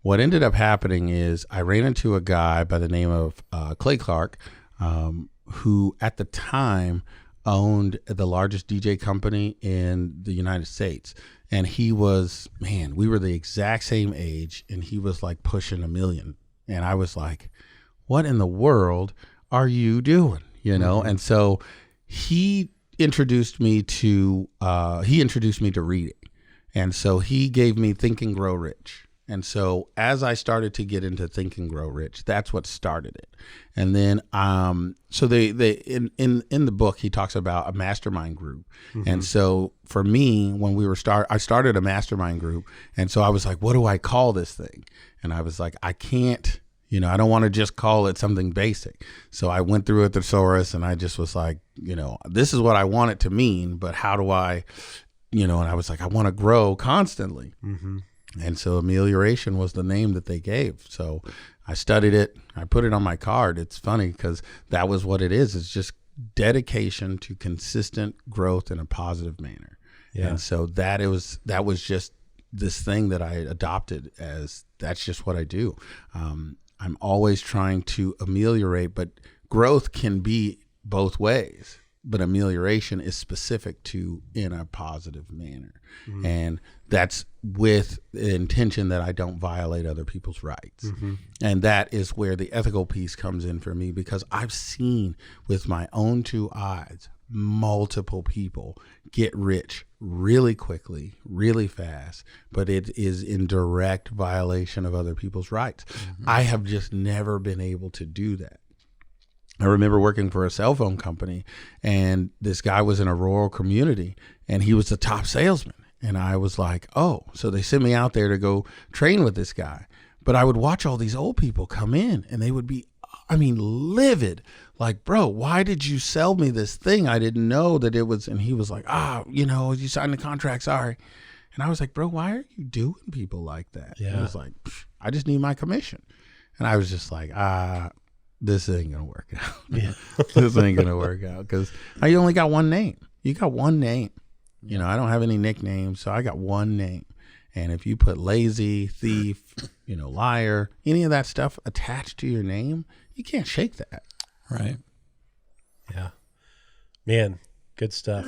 Speaker 4: What ended up happening is I ran into a guy by the name of Clay Clark, who at the time owned the largest DJ company in the United States. And he was, we were the exact same age, and he was like pushing $1 million. And I was like, what in the world are you doing? Mm-hmm. And so he introduced me to reading. And so he gave me Think and Grow Rich. And so as I started to get into Think and Grow Rich, that's what started it. And then, so they in the book, he talks about a mastermind group. Mm-hmm. And so for me, when I started a mastermind group. And so I was like, what do I call this thing? And I was like, I can't, I don't want to just call it something basic. So I went through a thesaurus and I just was like, this is what I want it to mean, but how do I, and I was like, I want to grow constantly. Mm-hmm. And so amelioration was the name that they gave. So I studied it. I put it on my card. It's funny because that was what it is. It's just dedication to consistent growth in a positive manner. Yeah. And so that was just this thing that I adopted as that's just what I do. I'm always trying to ameliorate, but growth can be both ways. But amelioration is specific to in a positive manner. Mm-hmm. And that's with the intention that I don't violate other people's rights. Mm-hmm. And that is where the ethical piece comes in for me, because I've seen with my own two eyes multiple people get rich really quickly, really fast, but it is in direct violation of other people's rights. Mm-hmm. I have just never been able to do that. I remember working for a cell phone company, and this guy was in a rural community, and he was the top salesman. And I was like, oh, so they sent me out there to go train with this guy. But I would watch all these old people come in, and they would be, livid. Like, bro, why did you sell me this thing? I didn't know that it was. And he was like, you signed the contract, sorry. And I was like, bro, why are you doing people like that? Yeah. He was like, I just need my commission. And I was just like, this ain't going to work out. Yeah. This ain't going to work out because you only got one name. You got one name. I don't have any nicknames, so I got one name. And if you put lazy, thief, liar, any of that stuff attached to your name, you can't shake that.
Speaker 3: Right.
Speaker 2: Yeah. Man, good stuff.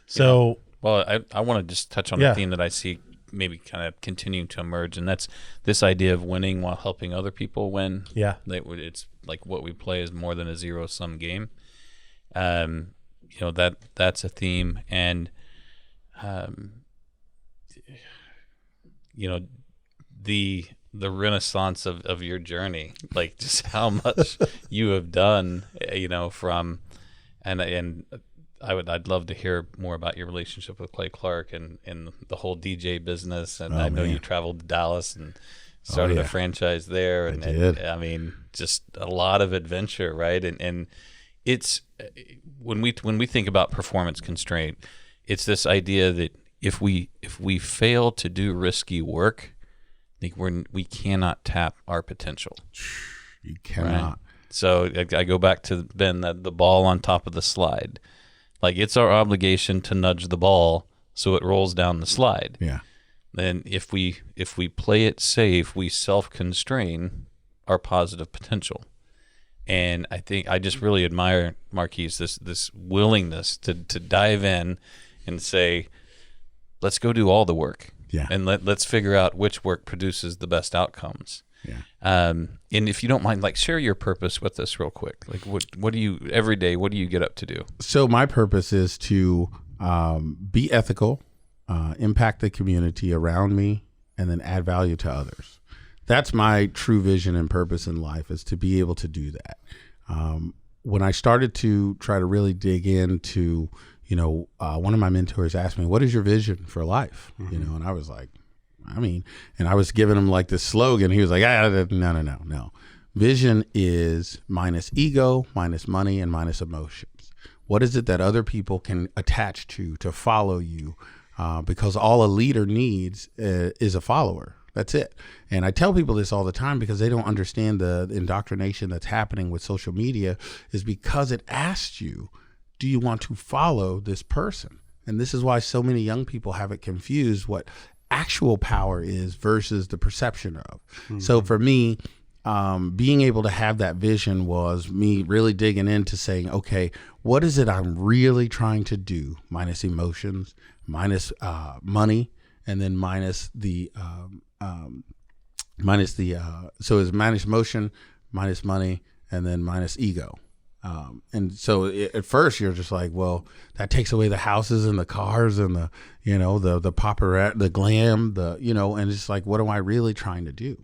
Speaker 2: So
Speaker 3: Well, I want to just touch on a theme that I see maybe kind of continuing to emerge, and that's this idea of winning while helping other people win. Yeah. It's like what we play is more than a zero-sum game. That's a theme, and the renaissance of your journey, like just how much you have done, from and I'd love to hear more about your relationship with Clay Clark and the whole DJ business. And I know you traveled to Dallas and started a franchise there. And I mean, just a lot of adventure, right? And it's when we think about performance constraint, it's this idea that if we fail to do risky work, I think we cannot tap our potential.
Speaker 4: You cannot.
Speaker 3: Right? So I go back to Ben, the ball on top of the slide. Like, it's our obligation to nudge the ball so it rolls down the slide. Yeah. Then if we play it safe, we self-constrain our positive potential. And I think I just really admire, Marquise, this willingness to dive in and say, let's go do all the work. Yeah. And let's figure out which work produces the best outcomes. Yeah. And if you don't mind, like, share your purpose with us real quick. Like, what do you every day? What do you get up to do?
Speaker 4: So my purpose is to be ethical, impact the community around me, and then add value to others. That's my true vision and purpose in life, is to be able to do that. When I started to try to really dig into, one of my mentors asked me, "What is your vision for life?" And I was like, and I was giving him like this slogan. He was like, no. Vision is minus ego, minus money, and minus emotions. What is it that other people can attach to follow you? Because all a leader needs is a follower. That's it. And I tell people this all the time because they don't understand the indoctrination that's happening with social media, is because it asks you, do you want to follow this person? And this is why so many young people have it confused what actual power is versus the perception of. Mm-hmm. So for me, being able to have that vision was me really digging into saying, okay, what is it I'm really trying to do? Minus emotions, minus money, and then minus the so it's minus motion, minus money, and then minus ego. And so at first you're just like, well, that takes away the houses and the cars and the paparazzi, the glam, and it's like, what am I really trying to do?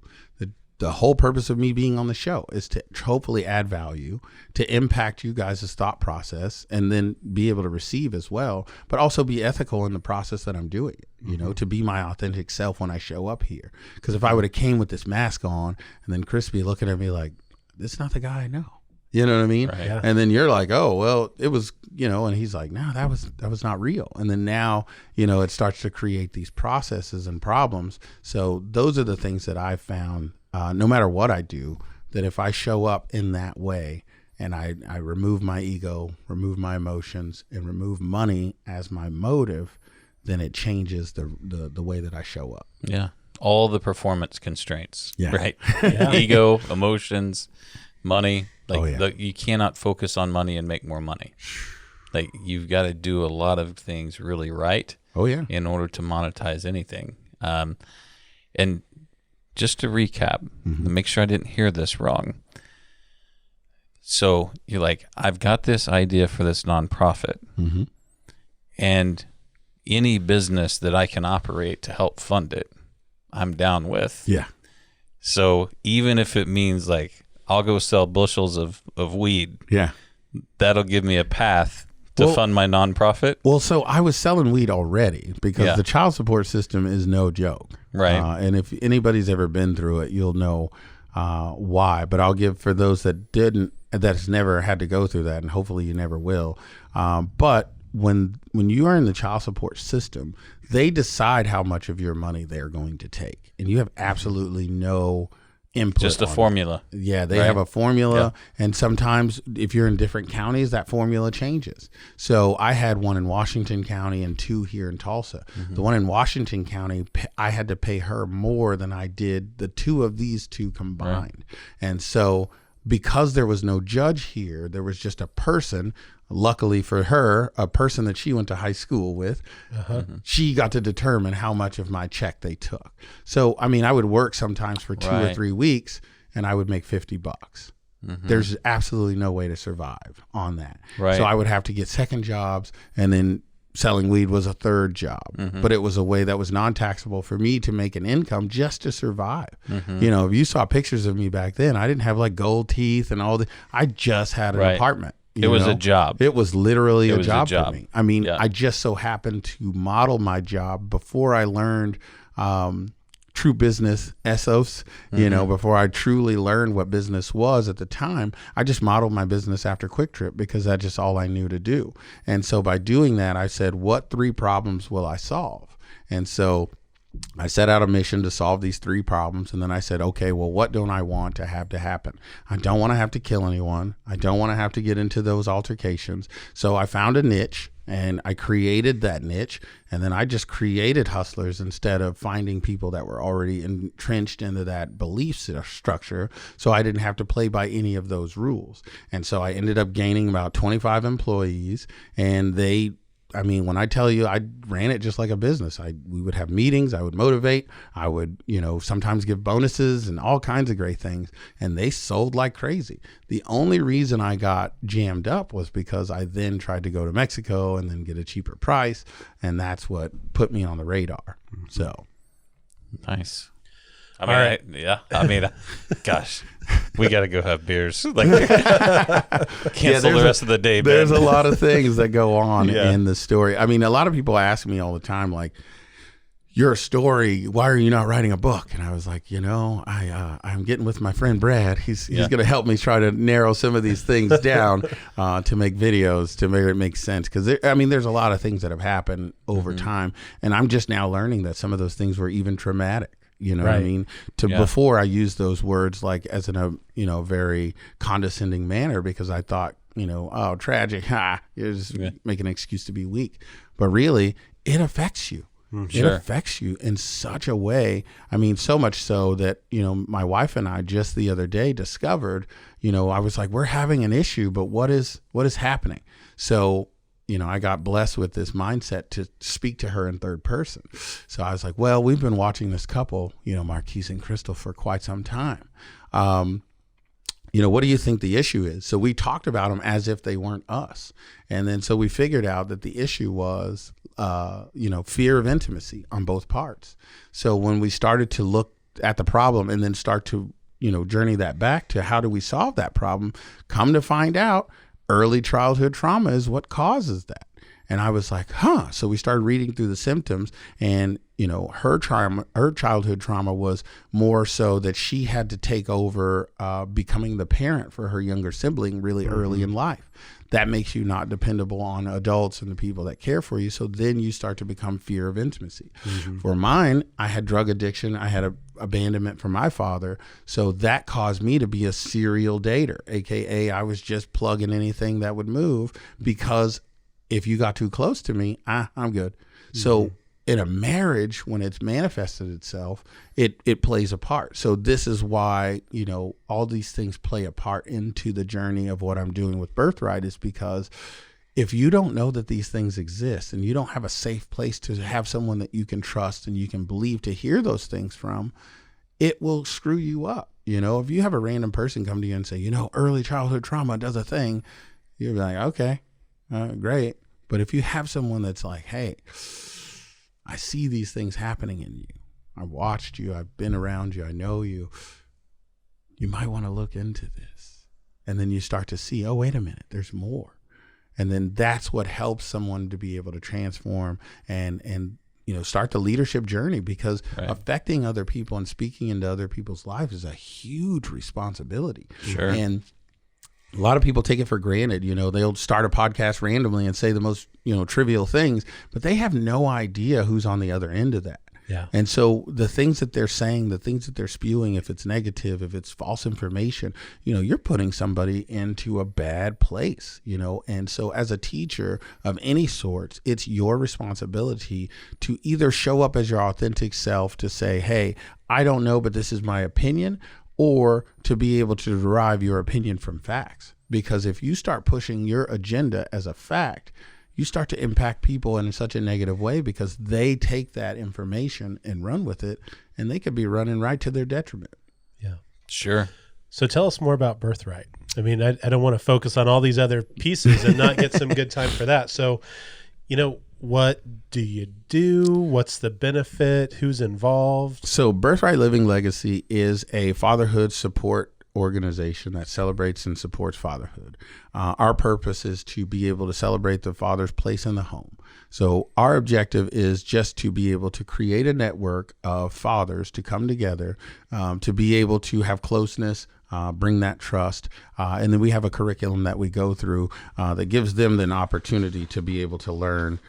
Speaker 4: The whole purpose of me being on the show is to hopefully add value, to impact you guys' thought process, and then be able to receive as well, but also be ethical in the process that I'm doing it, to be my authentic self when I show up here. Because if I would have came with this mask on and then Chris be looking at me like, this is not the guy I know. You know what I mean? Right, yeah. And then you're like, oh, well, it was, and he's like, no, that was not real. And then now, it starts to create these processes and problems. So those are the things that I've found, no matter what I do, that if I show up in that way and I remove my ego, remove my emotions, and remove money as my motive, then it changes the way that I show up.
Speaker 3: Yeah. All the performance constraints, right? Yeah. Ego, emotions, money. You cannot focus on money and make more money. Like, you've got to do a lot of things really right. In order to monetize anything. And just to recap, make sure I didn't hear this wrong. So you're like, I've got this idea for this nonprofit, and any business that I can operate to help fund it, I'm down with. Yeah. So even if it means like, I'll go sell bushels of weed. Yeah. That'll give me a path to fund my nonprofit.
Speaker 4: Well, so I was selling weed already because the child support system is no joke. Right. And if anybody's ever been through it, you'll know why. But I'll give, for those that's never had to go through that, and hopefully you never will. But when you are in the child support system, they decide how much of your money they're going to take. And you have absolutely no input.
Speaker 3: Just a formula.
Speaker 4: Yeah, they have a formula, and sometimes if you're in different counties, that formula changes. So I had one in Washington County and two here in Tulsa. The one in Washington County, I had to pay her more than I did the two of these two combined. And so because there was no judge here, there was just a person. Luckily for her, a person that she went to high school with, she got to determine how much of my check they took. So, I mean, I would work sometimes for 2 or 3 weeks and I would make $50. There's absolutely no way to survive on that.
Speaker 3: Right.
Speaker 4: So I would have to get second jobs, and then selling weed was a third job. But it was a way that was non-taxable for me to make an income just to survive. You know, if you saw pictures of me back then, I didn't have like gold teeth and all the, I just had an apartment.
Speaker 3: It was a job.
Speaker 4: It was literally a job for me. I mean,
Speaker 3: Yeah.
Speaker 4: I just so happened to model my job before I learned true business ethos, you know, before I truly learned what business was at the time. I just modeled my business after Quick Trip because that's just all I knew to do. And so by doing that, I said, what 3 problems will I solve? And so I set out a mission to solve these 3 problems. And then I said, okay, well, what don't I want to have to happen? I don't want to have to kill anyone. I don't want to have to get into those altercations. So I found a niche and I created that niche. And then I just created hustlers instead of finding people that were already entrenched into that belief structure. So I didn't have to play by any of those rules. And so I ended up gaining about 25 employees, and I mean, when I tell you, I ran it just like a business. We would have meetings. I would motivate. I would, you know, sometimes give bonuses and all kinds of great things. And they sold like crazy. The only reason I got jammed up was because I then tried to go to Mexico and then get a cheaper price. And that's what put me on the radar. So.
Speaker 3: Nice. I mean, gosh, we got to go have beers. Like, cancel the rest of the day.
Speaker 4: There's a lot of things that go on in the story. I mean, a lot of people ask me all the time, like, your story, why are you not writing a book? And I was like, you know, I'm getting with my friend Brad. He's going to help me try to narrow some of these things down to make videos, to make it make sense. Because, I mean, there's a lot of things that have happened over time. And I'm just now learning that some of those things were even traumatic. You know what I mean? Before I used those words like as in a, you know, very condescending manner because I thought, you know, oh, tragic. You're just making an excuse to be weak. But really, it affects you. It affects you in such a way. I mean, so much so that, you know, my wife and I just the other day discovered, you know, I was like, we're having an issue, but what is happening? So, you know, I got blessed with this mindset to speak to her in third person. So I was like, well, we've been watching this couple, you know, Marquise and Crystal, for quite some time. You know, what do you think the issue is? So we talked about them as if they weren't us. And then so we figured out that the issue was, you know, fear of intimacy on both parts. So when we started to look at the problem and then start to, you know, journey that back to how do we solve that problem, come to find out, early childhood trauma is what causes that. And I was like, So we started reading through the symptoms, and, you know, her childhood trauma was more so that she had to take over becoming the parent for her younger sibling really early in life. That makes you not dependable on adults and the people that care for you. So then you start to become fear of intimacy. For mine, I had drug addiction. I had abandonment from my father. So that caused me to be a serial dater, AKA I was just plugging anything that would move, because if you got too close to me, I'm good. So in a marriage, when it's manifested itself, it plays a part. So this is why, you know, all these things play a part into the journey of what I'm doing with Birthright, is because if you don't know that these things exist and you don't have a safe place to have someone that you can trust and you can believe to hear those things from, it will screw you up. You know, if you have a random person come to you and say, you know, early childhood trauma does a thing, you're like, okay, great. But if you have someone that's like, hey, I see these things happening in you. I've watched you. I've been around you. I know you. You might want to look into this. And then you start to see, oh, wait a minute, there's more. And then that's what helps someone to be able to transform and you know, start the leadership journey, because affecting other people and speaking into other people's lives is a huge responsibility. And a lot of people take it for granted. You know, they'll start a podcast randomly and say the most, you know, trivial things, but they have no idea who's on the other end of that. And so the things that they're saying, the things that they're spewing, if it's negative, if it's false information, you know, you're putting somebody into a bad place, you know. And so as a teacher of any sorts, it's your responsibility to either show up as your authentic self to say, hey, I don't know, but this is my opinion, or to be able to derive your opinion from facts. Because if you start pushing your agenda as a fact, you start to impact people in such a negative way because they take that information and run with it, and they could be running right to their detriment.
Speaker 2: Yeah,
Speaker 3: sure.
Speaker 2: So tell us more about Birthright. I mean, I don't want to focus on all these other pieces and not get some good time for that. So, what do you do? What's the benefit? Who's involved?
Speaker 4: So Birthright Living Legacy is a fatherhood support organization that celebrates and supports fatherhood. Our purpose is to be able to celebrate the father's place in the home. So our objective is just to be able to create a network of fathers to come together, to be able to have closeness, bring that trust. And then we have a curriculum that we go through that gives them an opportunity to be able to learn.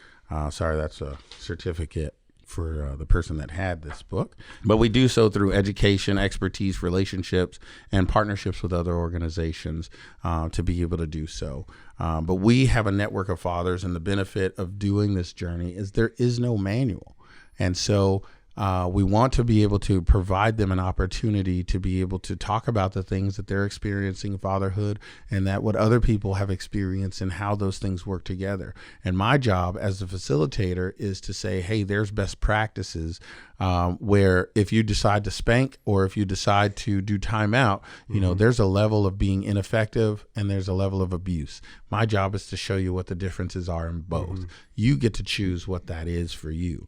Speaker 4: Sorry, that's a certificate for the person that had this book. But we do so through education, expertise, relationships, and partnerships with other organizations to be able to do so. But we have a network of fathers, and the benefit of doing this journey is there is no manual. And so we want to be able to provide them an opportunity to be able to talk about the things that they're experiencing in fatherhood, and that what other people have experienced and how those things work together. And my job as a facilitator is to say, hey, there's best practices where if you decide to spank or if you decide to do timeout, there's a level of being ineffective and there's a level of abuse. My job is to show you what the differences are in both. You get to choose what that is for you.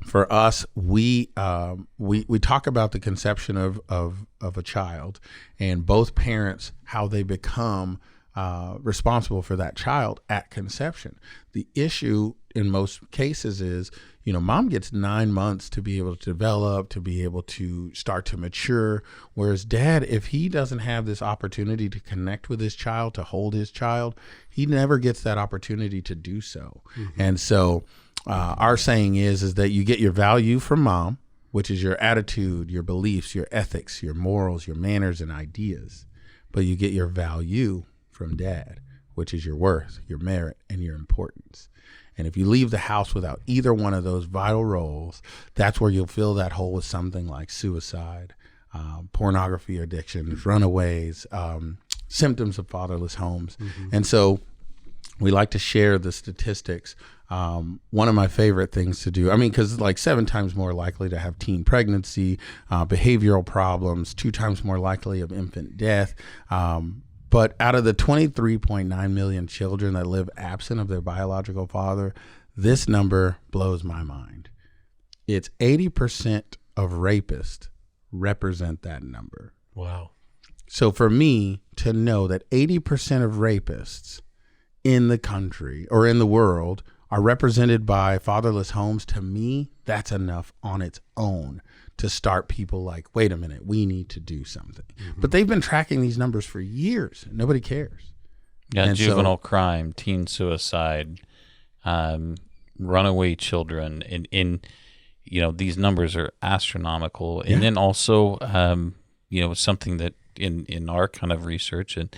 Speaker 4: For us, we talk about the conception of a child, and both parents, how they become responsible for that child at conception. The issue in most cases is, mom gets 9 months to be able to develop, to be able to start to mature. Whereas dad, if he doesn't have this opportunity to connect with his child, to hold his child, he never gets that opportunity to do so. And so our saying is that you get your value from mom, which is your attitude, your beliefs, your ethics, your morals, your manners, and ideas. But you get your value from dad, which is your worth, your merit, and your importance. And if you leave the house without either one of those vital roles, that's where you'll fill that hole with something like suicide, pornography addiction, runaways, symptoms of fatherless homes. And so we like to share the statistics. One of my favorite things to do, because 7 times more likely to have teen pregnancy, behavioral problems, 2 times more likely of infant death. But out of the 23.9 million children that live absent of their biological father, this number blows my mind. It's 80% of rapists represent that number.
Speaker 2: Wow.
Speaker 4: So for me to know that 80% of rapists in the country or in the world are represented by fatherless homes, to me, that's enough on its own to start people like, wait a minute, we need to do something. But they've been tracking these numbers for years. Nobody cares.
Speaker 3: Yeah, and juvenile crime, teen suicide, runaway children, and these numbers are astronomical. And then also, something that in our kind of research, and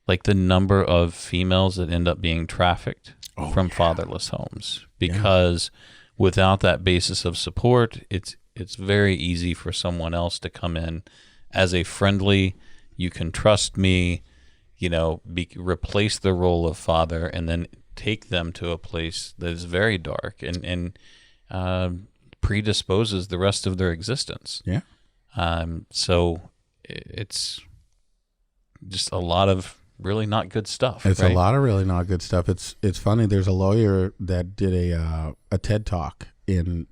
Speaker 3: like the number of females that end up being trafficked from fatherless homes, because without that basis of support, it's very easy for someone else to come in as a friendly, you can trust me, replace the role of father, and then take them to a place that is very dark and predisposes the rest of their existence. So it's just a lot of really not good stuff.
Speaker 4: It's a lot of really not good stuff. It's funny. There's a lawyer that did a TED Talk in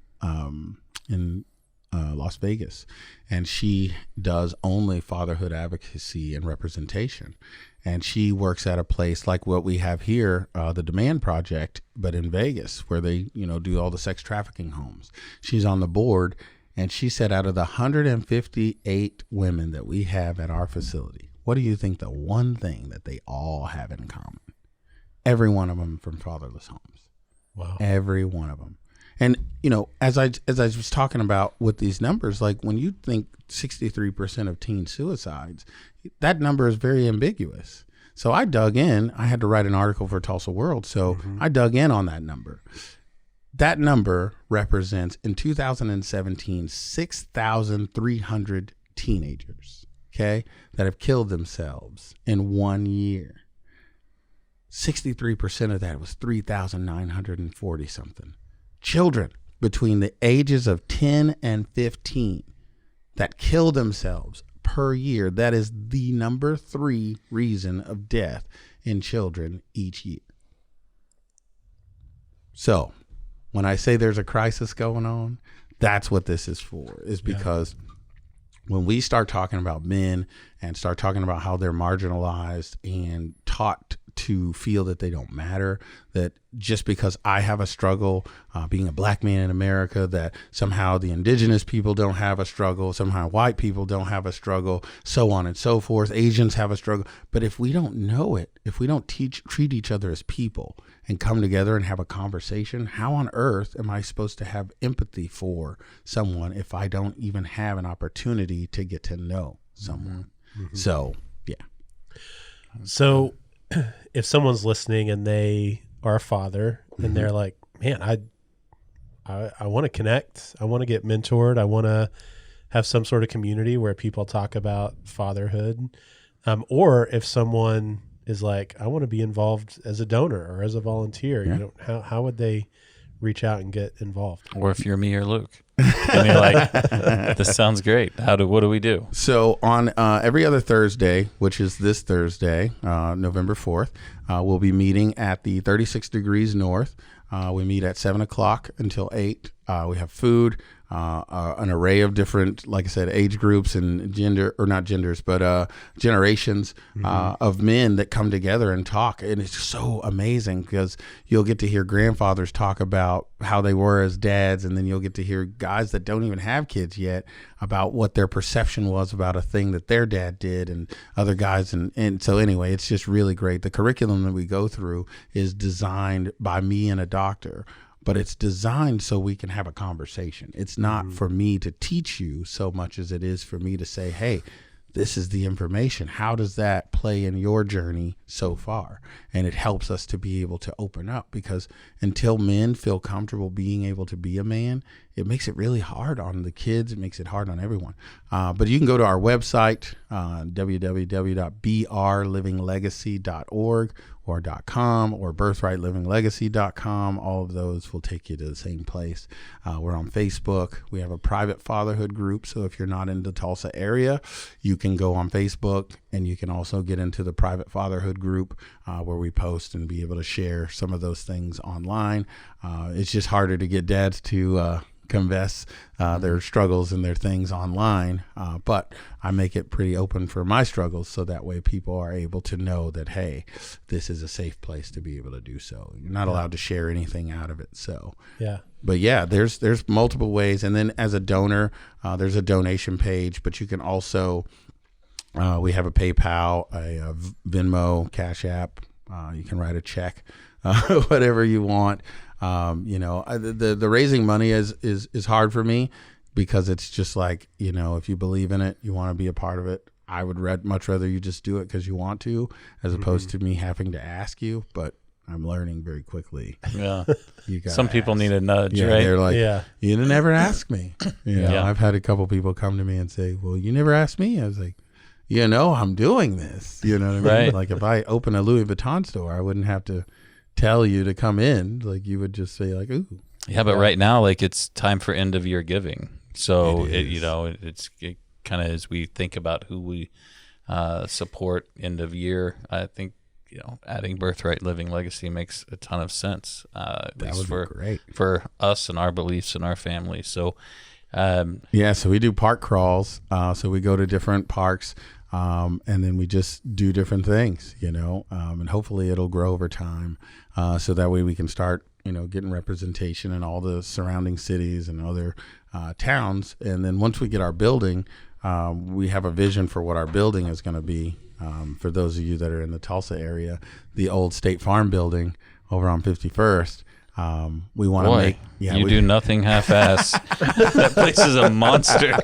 Speaker 4: Las Vegas, and she does only fatherhood advocacy and representation. And she works at a place like what we have here, the Demand Project, but in Vegas, where they do all the sex trafficking homes. She's on the board, and she said out of the 158 women that we have at our facility, what do you think the one thing that they all have in common? Every one of them from fatherless homes.
Speaker 2: Wow.
Speaker 4: Every one of them. And, as I was talking about with these numbers, like when you think 63% of teen suicides, that number is very ambiguous. So I dug in. I had to write an article for Tulsa World. So I dug in on that number. That number represents, in 2017, 6,300 teenagers, okay, that have killed themselves in 1 year. 63% of that was 3,940 something. Children between the ages of 10 and 15 that kill themselves per year. That is the number 3 reason of death in children each year. So when I say there's a crisis going on, that's what this is for, is because when we start talking about men and start talking about how they're marginalized and taught to feel that they don't matter, that just because I have a struggle being a black man in America, that somehow the indigenous people don't have a struggle, somehow white people don't have a struggle, so on and so forth, Asians have a struggle. But if we don't know it, if we don't treat each other as people and come together and have a conversation, how on earth am I supposed to have empathy for someone if I don't even have an opportunity to get to know someone? Mm-hmm. So, yeah.
Speaker 2: So if someone's listening and they are a father and they're like, man, I want to connect. I want to get mentored. I want to have some sort of community where people talk about fatherhood. Or if someone is like, I want to be involved as a donor or as a volunteer, you know, how would they reach out and get involved?
Speaker 3: Or if you're me or Luke and you're like, this sounds great. What do we do?
Speaker 4: So on every other Thursday, which is this Thursday, November 4th, we'll be meeting at the 36 Degrees North. We meet at 7 o'clock until 8. We have food, an array of different, like I said, age groups and generations of men that come together and talk. And it's so amazing because you'll get to hear grandfathers talk about how they were as dads, and then you'll get to hear guys that don't even have kids yet about what their perception was about a thing that their dad did, and other guys. And so anyway, it's just really great. The curriculum that we go through is designed by me and a doctor, but it's designed so we can have a conversation. It's not for me to teach you so much as it is for me to say, hey, this is the information. How does that play in your journey so far? And it helps us to be able to open up, because until men feel comfortable being able to be a man, it makes it really hard on the kids. It makes it hard on everyone. But you can go to our website, www.brlivinglegacy.org or .com or birthrightlivinglegacy.com. All of those will take you to the same place. We're on Facebook. We have a private fatherhood group. So if you're not in the Tulsa area, you can go on Facebook, and you can also get into the private fatherhood group where we post and be able to share some of those things online. It's just harder to get dads to confess their struggles and their things online, but I make it pretty open for my struggles, so that way people are able to know that, hey, this is a safe place to be able to do so. You're not allowed to share anything out of it. So but yeah, there's multiple ways. And then as a donor, there's a donation page, but you can also we have a PayPal, a Venmo, Cash App. You can write a check, whatever you want. The raising money is hard for me, because it's just like, if you believe in it, you want to be a part of it. I would much rather you just do it because you want to, as opposed to me having to ask you. But I'm learning very quickly. Yeah.
Speaker 3: Some people need a nudge, right?
Speaker 4: They're like, you never ask me. I've had a couple people come to me and say, well, you never asked me. I was like, I'm doing this. You know what I mean?
Speaker 3: Right.
Speaker 4: Like if I open a Louis Vuitton store, I wouldn't have to tell you to come in. Like you would just say like, ooh.
Speaker 3: Yeah, but right now, like, it's time for end of year giving. So it kind of, as we think about who we support end of year, I think adding Birthright Living Legacy makes a ton of sense. At least for us and our beliefs and our family. So
Speaker 4: so we do park crawls. So we go to different parks. And then we just do different things, and hopefully it'll grow over time. So that way we can start, getting representation in all the surrounding cities and other towns. And then once we get our building, we have a vision for what our building is going to be. For those of you that are in the Tulsa area, the old State Farm building over on 51st. We want to make. Yeah,
Speaker 3: you do nothing half-ass. That place is a monster.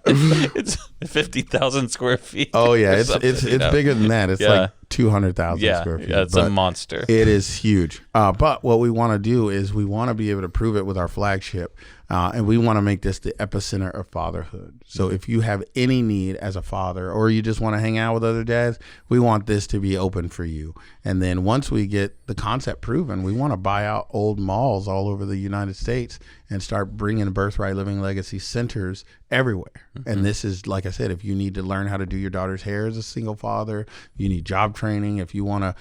Speaker 3: It's 50,000 square feet.
Speaker 4: Oh yeah, it's bigger than that. It's like 200,000 square feet.
Speaker 3: Yeah, it's a monster.
Speaker 4: It is huge. But what we want to do is we want to be able to prove it with our flagship. And we want to make this the epicenter of fatherhood. So if you have any need as a father, or you just want to hang out with other dads, we want this to be open for you. And then once we get the concept proven, we want to buy out old malls all over the United States and start bringing Birthright Living Legacy centers everywhere. Mm-hmm. And this is, like I said, if you need to learn how to do your daughter's hair as a single father, you need job training, if you want to,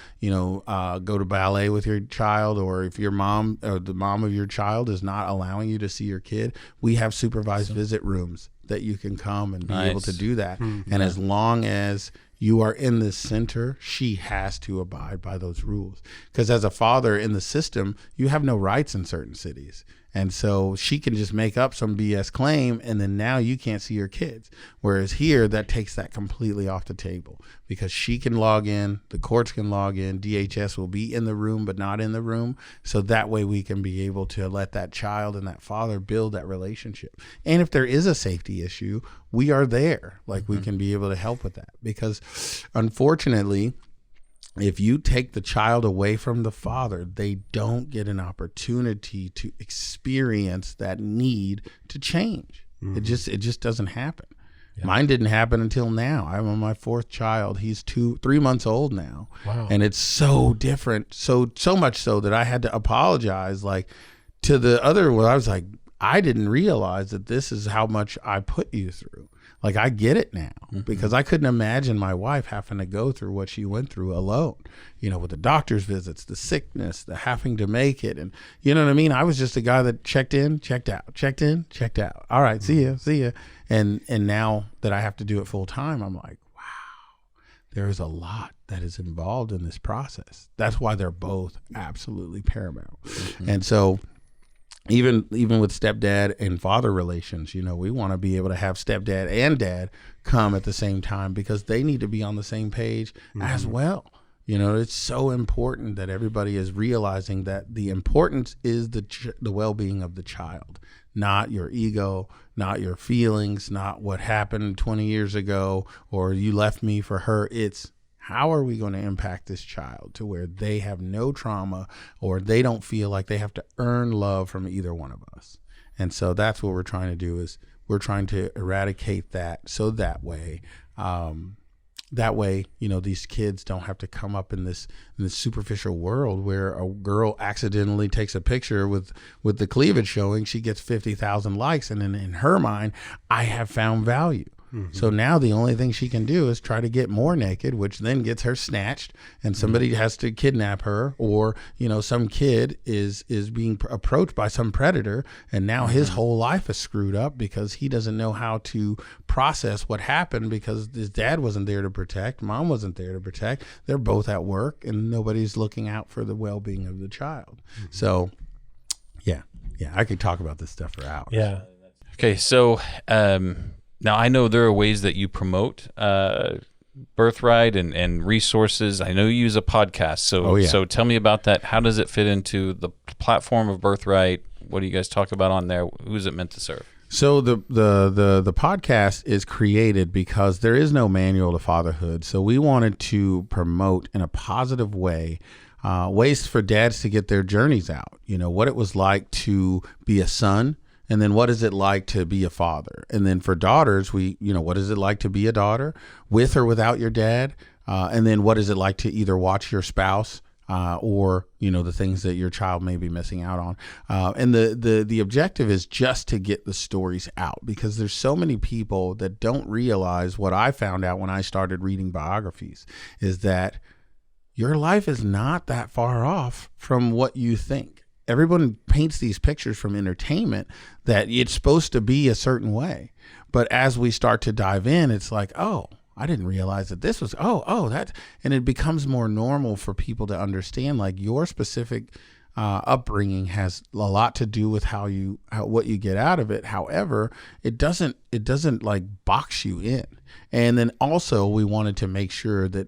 Speaker 4: go to ballet with your child, or if your mom or the mom of your child is not allowing you to see your kid, we have supervised visit rooms that you can come and be able to do that. Mm-hmm. And as long as you are in this center, she has to abide by those rules. Because as a father in the system, you have no rights in certain cities. And so she can just make up some BS claim, and then now you can't see your kids. Whereas here, that takes that completely off the table, because she can log in, the courts can log in, DHS will be in the room but not in the room. So that way we can be able to let that child and that father build that relationship. And if there is a safety issue, we are there. Like, we can be able to help with that. Because unfortunately, if you take the child away from the father, they don't get an opportunity to experience that need to change. Mm-hmm. It just doesn't happen. Yeah. Mine didn't happen until now. I'm on my fourth child. He's 3 months old now. Wow. And it's so different. So much so that I had to apologize, like, to the other one. I was like, I didn't realize that this is how much I put you through. Like, I get it now, because I couldn't imagine my wife having to go through what she went through alone, with the doctor's visits, the sickness, the having to make it. And you know what I mean? I was just a guy that checked in, checked out, checked in, checked out. All right, see ya. And now that I have to do it full time, I'm like, wow, there is a lot that is involved in this process. That's why they're both absolutely paramount. Mm-hmm. And so even with stepdad and father relations, we want to be able to have stepdad and dad come at the same time, because they need to be on the same page as well. It's so important that everybody is realizing that the importance is the well-being of the child, not your ego, not your feelings, not what happened 20 years ago, or you left me for her. It's, how are we going to impact this child to where they have no trauma, or they don't feel like they have to earn love from either one of us? And so that's what we're trying to do, is we're trying to eradicate that. So that way, these kids don't have to come up in this superficial world where a girl accidentally takes a picture with the cleavage showing. She gets 50,000 likes. And then in her mind, I have found value. Mm-hmm. So now the only thing she can do is try to get more naked, which then gets her snatched, and somebody has to kidnap her, or some kid is being approached by some predator, and now his whole life is screwed up because he doesn't know how to process what happened, because his dad wasn't there to protect, mom wasn't there to protect. They're both at work, and nobody's looking out for the well-being of the child. Mm-hmm. So yeah, I could talk about this stuff for hours.
Speaker 2: Yeah.
Speaker 3: Okay, so now, I know there are ways that you promote Birthright and resources. I know you use a podcast. So tell me about that. How does it fit into the platform of Birthright? What do you guys talk about on there? Who's it meant to serve?
Speaker 4: So the podcast is created because there is no manual to fatherhood. So we wanted to promote in a positive way ways for dads to get their journeys out. What it was like to be a son. And then what is it like to be a father? And then for daughters, what is it like to be a daughter with or without your dad? And then what is it like to either watch your spouse or, the things that your child may be missing out on? And the objective is just to get the stories out, because there's so many people that don't realize what I found out when I started reading biographies, is that your life is not that far off from what you think. Everyone paints these pictures from entertainment that it's supposed to be a certain way. But as we start to dive in, it's like, oh, I didn't realize that this was, that. And it becomes more normal for people to understand, like, your specific upbringing has a lot to do with what you get out of it. However, it doesn't like box you in. And then also we wanted to make sure that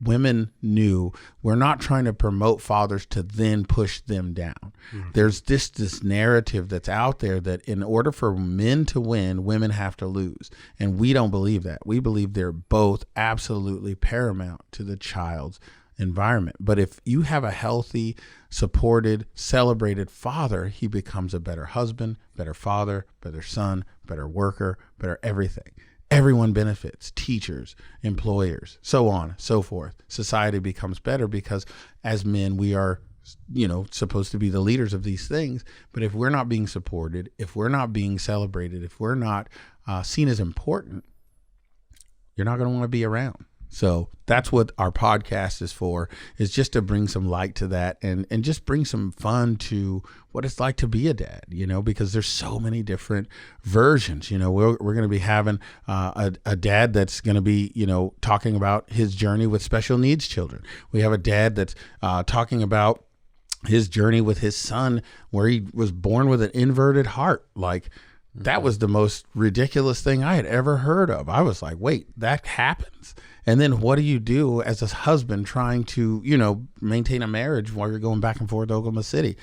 Speaker 4: women knew we're not trying to promote fathers to then push them down. There's this narrative that's out there that in order for men to win, women have to lose. And we don't believe that. We believe they're both absolutely paramount to the child's environment. But if you have a healthy, supported, celebrated father, he becomes a better husband, better father, better son, better worker, better everything. Everyone benefits, teachers, employers, so on, so forth. Society becomes better because as men, we are, supposed to be the leaders of these things. But if we're not being supported, if we're not being celebrated, if we're not seen as important, you're not going to want to be around. So that's what our podcast is for, is just to bring some light to that and just bring some fun to what it's like to be a dad, because there's so many different versions. We're going to be having a dad that's going to be, talking about his journey with special needs children. We have a dad that's talking about his journey with his son, where he was born with an inverted heart. Like, that was the most ridiculous thing I had ever heard of. I was like, wait, that happens? And then what do you do as a husband trying to, maintain a marriage while you're going back and forth to Oklahoma City?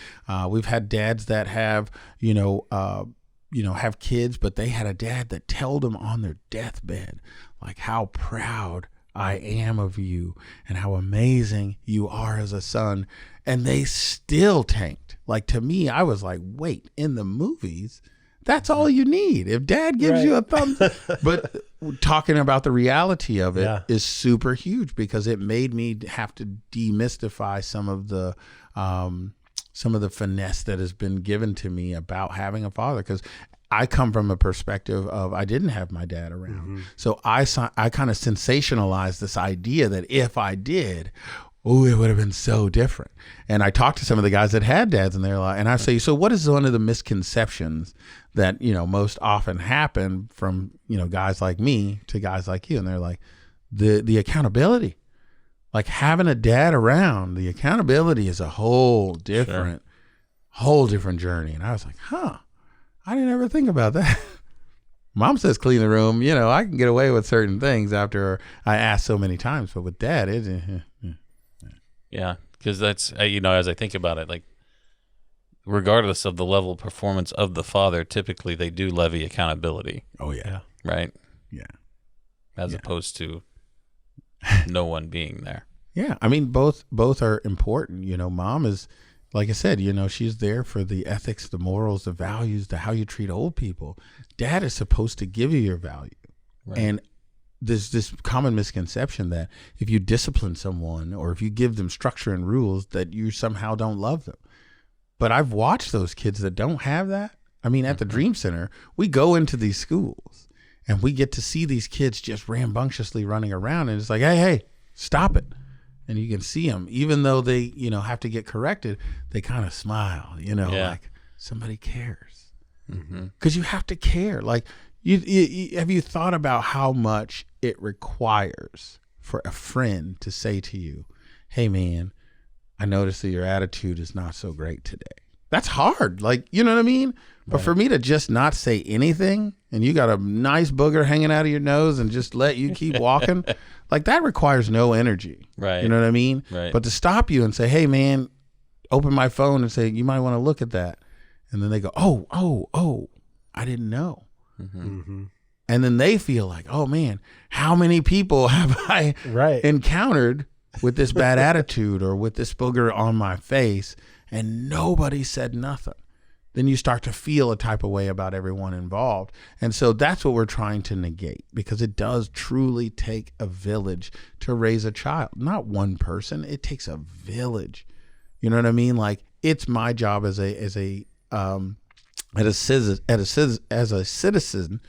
Speaker 4: We've had dads that have, have kids, but they had a dad that told them on their deathbed, like, how proud I am of you and how amazing you are as a son. And they still tanked. Like, to me, I was like, wait, in the movies, that's all you need. If dad gives you a thumbs up. But talking about the reality of it is super huge, because it made me have to demystify some of the finesse that has been given to me about having a father. Because I come from a perspective of, I didn't have my dad around. So I kind of sensationalized this idea that if I did, it would have been so different. And I talked to some of the guys that had dads, and they're like, and I say, so what is one of the misconceptions that, most often happen from, guys like me to guys like you? And they're like, the accountability, like having a dad around, the accountability is a whole different journey. And I was like, I didn't ever think about that. Mom says clean the room. I can get away with certain things after I ask so many times, but with dad,
Speaker 3: yeah, because that's, as I think about it, like, regardless of the level of performance of the father, typically they do levy accountability.
Speaker 4: Oh, yeah.
Speaker 3: Right?
Speaker 4: Yeah.
Speaker 3: As opposed to no one being there.
Speaker 4: Yeah. I mean, both are important. Mom is, like I said, she's there for the ethics, the morals, the values, the how you treat old people. Dad is supposed to give you your value. Right. And there's this common misconception that if you discipline someone or if you give them structure and rules, that you somehow don't love them. But I've watched those kids that don't have that. I mean, at the Dream Center, we go into these schools and we get to see these kids just rambunctiously running around, and it's like, hey, stop it. And you can see them, even though they, have to get corrected, they kind of smile, like somebody cares. Because you have to care. Like, you have you thought about how much it requires for a friend to say to you, hey, man, I noticed that your attitude is not so great today. That's hard. Like, you know what I mean? But for me to just not say anything, and you got a nice booger hanging out of your nose and just let you keep walking, like, that requires no energy.
Speaker 3: Right.
Speaker 4: You know what I mean?
Speaker 3: Right.
Speaker 4: But to stop you and say, hey, man, open my phone and say, you might want to look at that. And then they go, oh, I didn't know. And then they feel like, oh, man, how many people have I encountered with this bad attitude or with this booger on my face, and nobody said nothing? Then you start to feel a type of way about everyone involved. And so that's what we're trying to negate, because it does truly take a village to raise a child. Not one person. It takes a village. You know what I mean? Like, it's my job as a citizen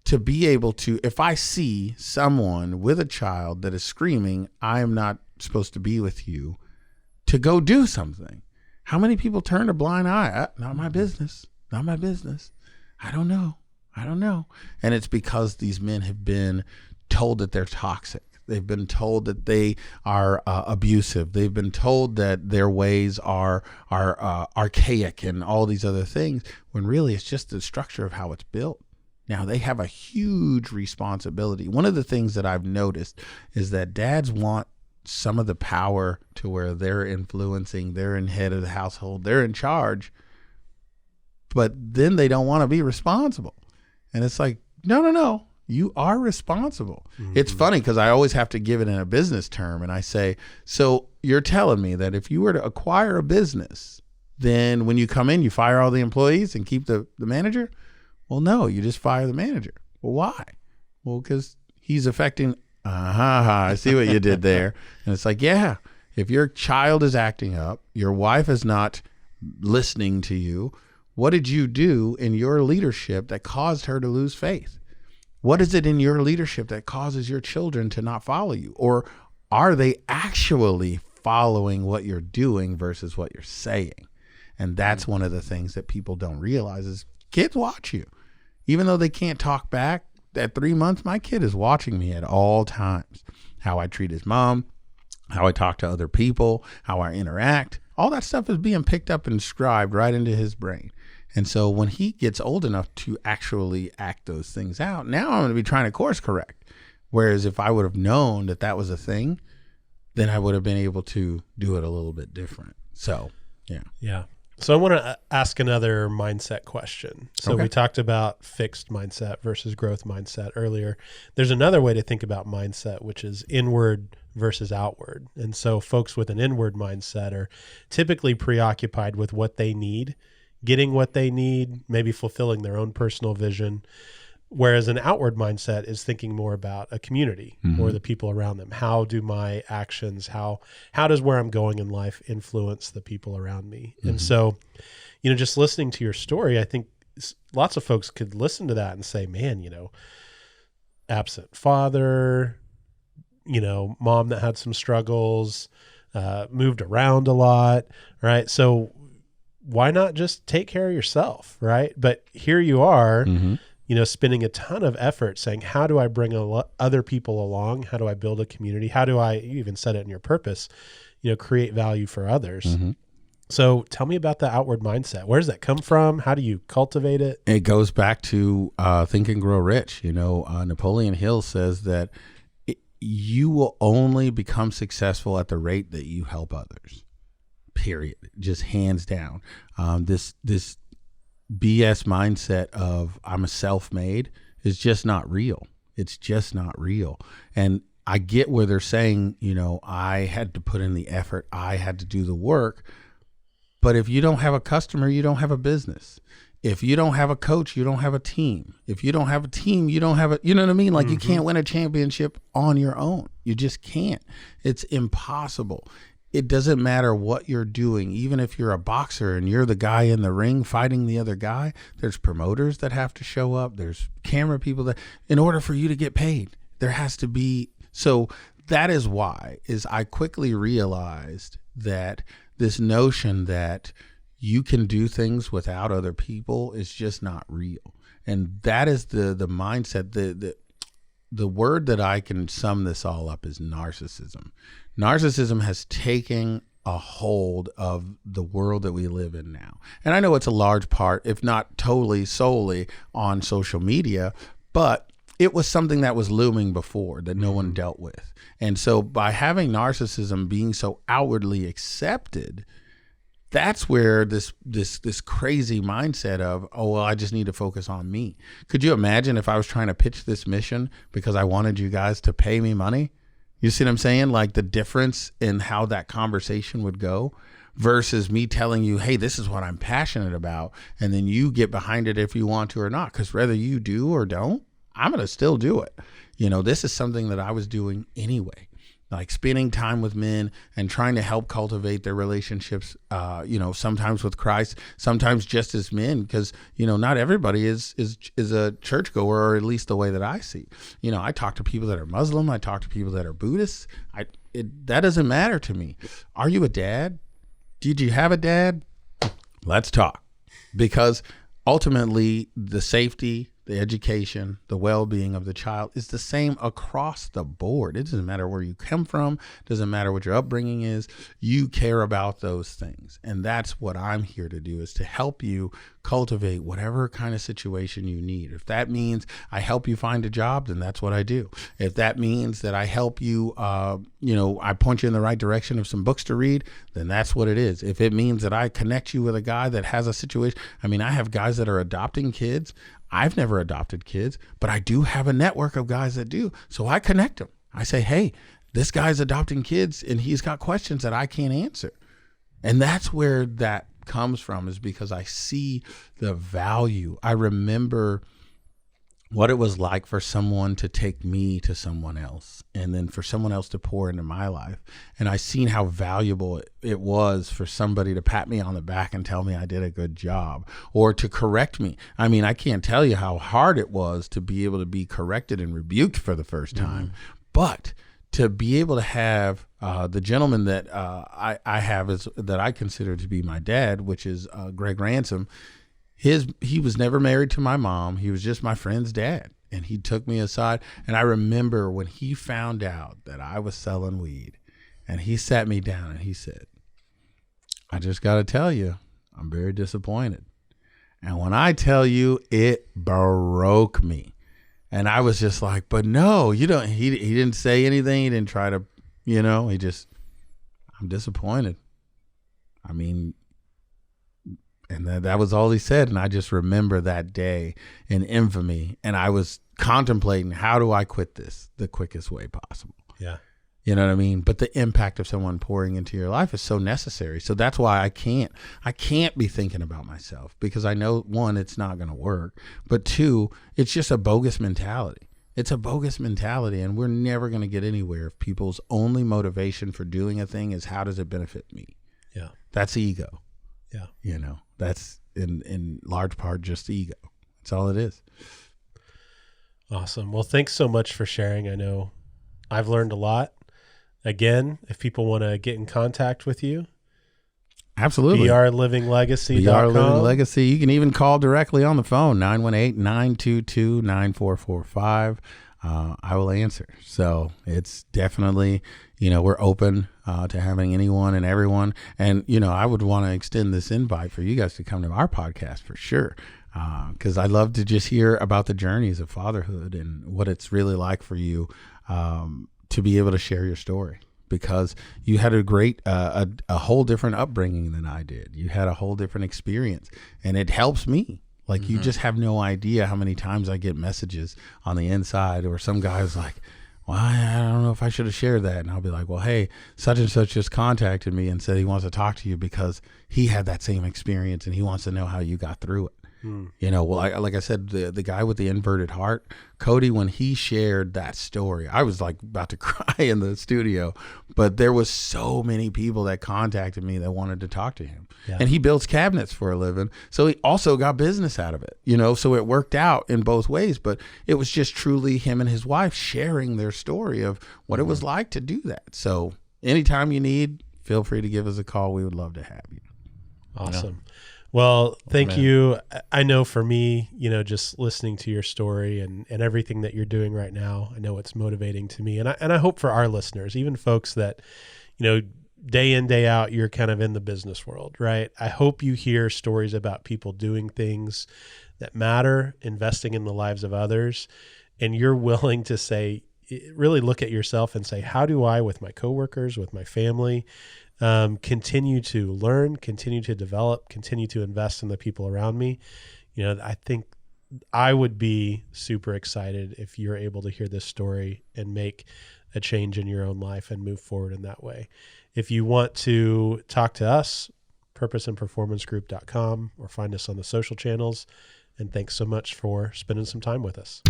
Speaker 4: to be able to, if I see someone with a child that is screaming, I am not supposed to be with you, to go do something. How many people turn a blind eye? Not my business. Not my business. I don't know. And it's because these men have been told that they're toxic. They've been told that they are abusive. They've been told that their ways are archaic and all these other things, when really it's just the structure of how it's built. Now, they have a huge responsibility. One of the things that I've noticed is that dads want some of the power to where they're influencing, they're in head of the household, they're in charge, but then they don't want to be responsible. And it's like, no, you are responsible. Mm-hmm. It's funny because I always have to give it in a business term. And I say, so you're telling me that if you were to acquire a business, then when you come in, you fire all the employees and keep the manager? Well, no, you just fire the manager. Well, why? Well, because he's affecting, I see what you did there. And it's like, yeah, if your child is acting up, your wife is not listening to you, what did you do in your leadership that caused her to lose faith? What is it in your leadership that causes your children to not follow you? Or are they actually following what you're doing versus what you're saying? And that's one of the things that people don't realize is kids watch you. Even though they can't talk back, at 3 months, my kid is watching me at all times. How I treat his mom, how I talk to other people, how I interact. All that stuff is being picked up and scribed right into his brain. And so when he gets old enough to actually act those things out, now I'm going to be trying to course correct. Whereas if I would have known that that was a thing, then I would have been able to do it a little bit different. So, yeah.
Speaker 2: Yeah. So I want to ask another mindset question. So we talked about fixed mindset versus growth mindset earlier. There's another way to think about mindset, which is inward versus outward. And so folks with an inward mindset are typically preoccupied with what they need, getting what they need, maybe fulfilling their own personal vision. Whereas an outward mindset is thinking more about a community or the people around them. How do my actions, how does where I'm going in life influence the people around me? And so, just listening to your story, I think lots of folks could listen to that and say, man, absent father, mom that had some struggles, moved around a lot, right? So why not just take care of yourself, right? But here you are, spending a ton of effort saying, how do I bring other people along? How do I build a community? How do I, you even said it in your purpose, create value for others? So tell me about the outward mindset. Where does that come from? How do you cultivate it?
Speaker 4: It goes back to Think and Grow Rich. Napoleon Hill says that you will only become successful at the rate that you help others, period. Just hands down. This BS mindset of I'm a self-made is just not real. It's just not real. And I get where they're saying, I had to put in the effort. I had to do the work. But if you don't have a customer, you don't have a business. If you don't have a coach, you don't have a team. If you don't have a team, you don't have you know what I mean? Like you can't win a championship on your own. You just can't. It's impossible. It doesn't matter what you're doing. Even if you're a boxer and you're the guy in the ring fighting the other guy, there's promoters that have to show up. There's camera people that, in order for you to get paid, there has to be. So that is why I quickly realized that this notion that you can do things without other people is just not real. And that is the mindset. The word that I can sum this all up is narcissism. Narcissism has taken a hold of the world that we live in now. And I know it's a large part, if not totally solely on social media, but it was something that was looming before that no one dealt with. And so by having narcissism being so outwardly accepted, that's where this crazy mindset of, I just need to focus on me. Could you imagine if I was trying to pitch this mission because I wanted you guys to pay me money? You see what I'm saying? Like the difference in how that conversation would go versus me telling you, hey, this is what I'm passionate about. And then you get behind it if you want to or not, because whether you do or don't, I'm going to still do it. This is something that I was doing anyway. Like spending time with men and trying to help cultivate their relationships, sometimes with Christ, sometimes just as men, because, not everybody is a churchgoer, or at least the way that I see. I talk to people that are Muslim. I talk to people that are Buddhist. That doesn't matter to me. Are you a dad? Did you have a dad? Let's talk. Because ultimately, the safety, the education, the well-being of the child is the same across the board. It doesn't matter where you come from. It doesn't matter what your upbringing is. You care about those things. And that's what I'm here to do, is to help you cultivate whatever kind of situation you need. If that means I help you find a job, then that's what I do. If that means that I help you, I point you in the right direction of some books to read, then that's what it is. If it means that I connect you with a guy that has a situation, I have guys that are adopting kids. I've never adopted kids, but I do have a network of guys that do. So I connect them. I say, hey, this guy's adopting kids and he's got questions that I can't answer. And that's where that comes from, is because I see the value. I remember what it was like for someone to take me to someone else, and then for someone else to pour into my life. And I seen how valuable it was for somebody to pat me on the back and tell me I did a good job, or to correct me. I can't tell you how hard it was to be able to be corrected and rebuked for the first time. But to be able to have the gentleman that I have that I consider to be my dad, which is Greg Ransom. He was never married to my mom. He was just my friend's dad. And he took me aside. And I remember when he found out that I was selling weed, and he sat me down and he said, I just got to tell you, I'm very disappointed. And when I tell you, it broke me. And I was just like, but no, you don't. He didn't say anything. He didn't try to, he just, I'm disappointed. And that was all he said. And I just remember that day in infamy. And I was contemplating, how do I quit this the quickest way possible?
Speaker 2: Yeah.
Speaker 4: You know what I mean? But the impact of someone pouring into your life is so necessary. So that's why I can't be thinking about myself, because I know, one, it's not going to work. But two, it's just a bogus mentality. It's a bogus mentality. And we're never going to get anywhere if people's only motivation for doing a thing is, how does it benefit me?
Speaker 2: Yeah.
Speaker 4: That's ego.
Speaker 2: Yeah.
Speaker 4: That's in large part just ego. That's all it is.
Speaker 2: Awesome. Well, thanks so much for sharing. I know I've learned a lot. Again, if people want to get in contact with you,
Speaker 4: absolutely.
Speaker 2: BRLivingLegacy.com.
Speaker 4: BR Living Legacy. You can even call directly on the phone, 918-922-9445. I will answer. So it's definitely, we're open to having anyone and everyone. And, I would want to extend this invite for you guys to come to our podcast for sure. Because I love to just hear about the journeys of fatherhood and what it's really like for you to be able to share your story. Because you had a great, a whole different upbringing than I did. You had a whole different experience, and it helps me. Like, you just have no idea how many times I get messages on the inside, or some guy's like, well, I don't know if I should have shared that. And I'll be like, well, hey, such and such just contacted me and said he wants to talk to you because he had that same experience and he wants to know how you got through it. Like I said, the guy with the inverted heart, Cody, when he shared that story, I was like about to cry in the studio, but there was so many people that contacted me that wanted to talk to him. Yeah. And he builds cabinets for a living. So he also got business out of it, so it worked out in both ways, but it was just truly him and his wife sharing their story of what it was like to do that. So anytime you need, feel free to give us a call. We would love to have you.
Speaker 2: Awesome. Well, thank you. I know for me, just listening to your story and everything that you're doing right now, I know it's motivating to me. And I hope for our listeners, even folks that, day in, day out, you're kind of in the business world, right? I hope you hear stories about people doing things that matter, investing in the lives of others, and you're willing to say, really look at yourself and say, how do I, with my coworkers, with my family, continue to learn, continue to develop, continue to invest in the people around me. I think I would be super excited if you're able to hear this story and make a change in your own life and move forward in that way. If you want to talk to us, purposeandperformancegroup.com, or find us on the social channels. And thanks so much for spending some time with us.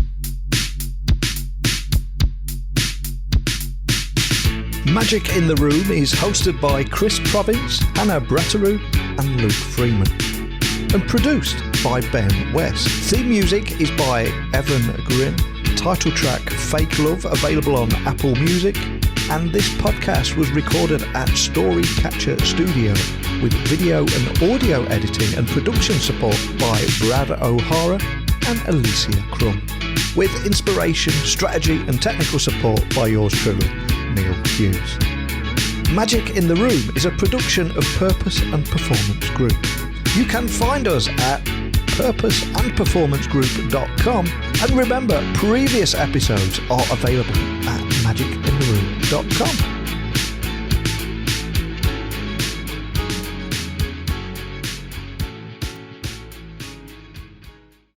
Speaker 1: Magic in the Room is hosted by Chris Province, Hannah Bratteroo and Luke Freeman, and produced by Ben West. Theme music is by Evan Grimm. Title track Fake Love available on Apple Music, and this podcast was recorded at Storycatcher Studio with video and audio editing and production support by Brad O'Hara and Alicia Crum, with inspiration, strategy and technical support by yours truly, Neil Hughes. Magic in the Room is a production of Purpose and Performance Group. You can find us at purposeandperformancegroup.com, and remember, previous episodes are available at magicintheroom.com.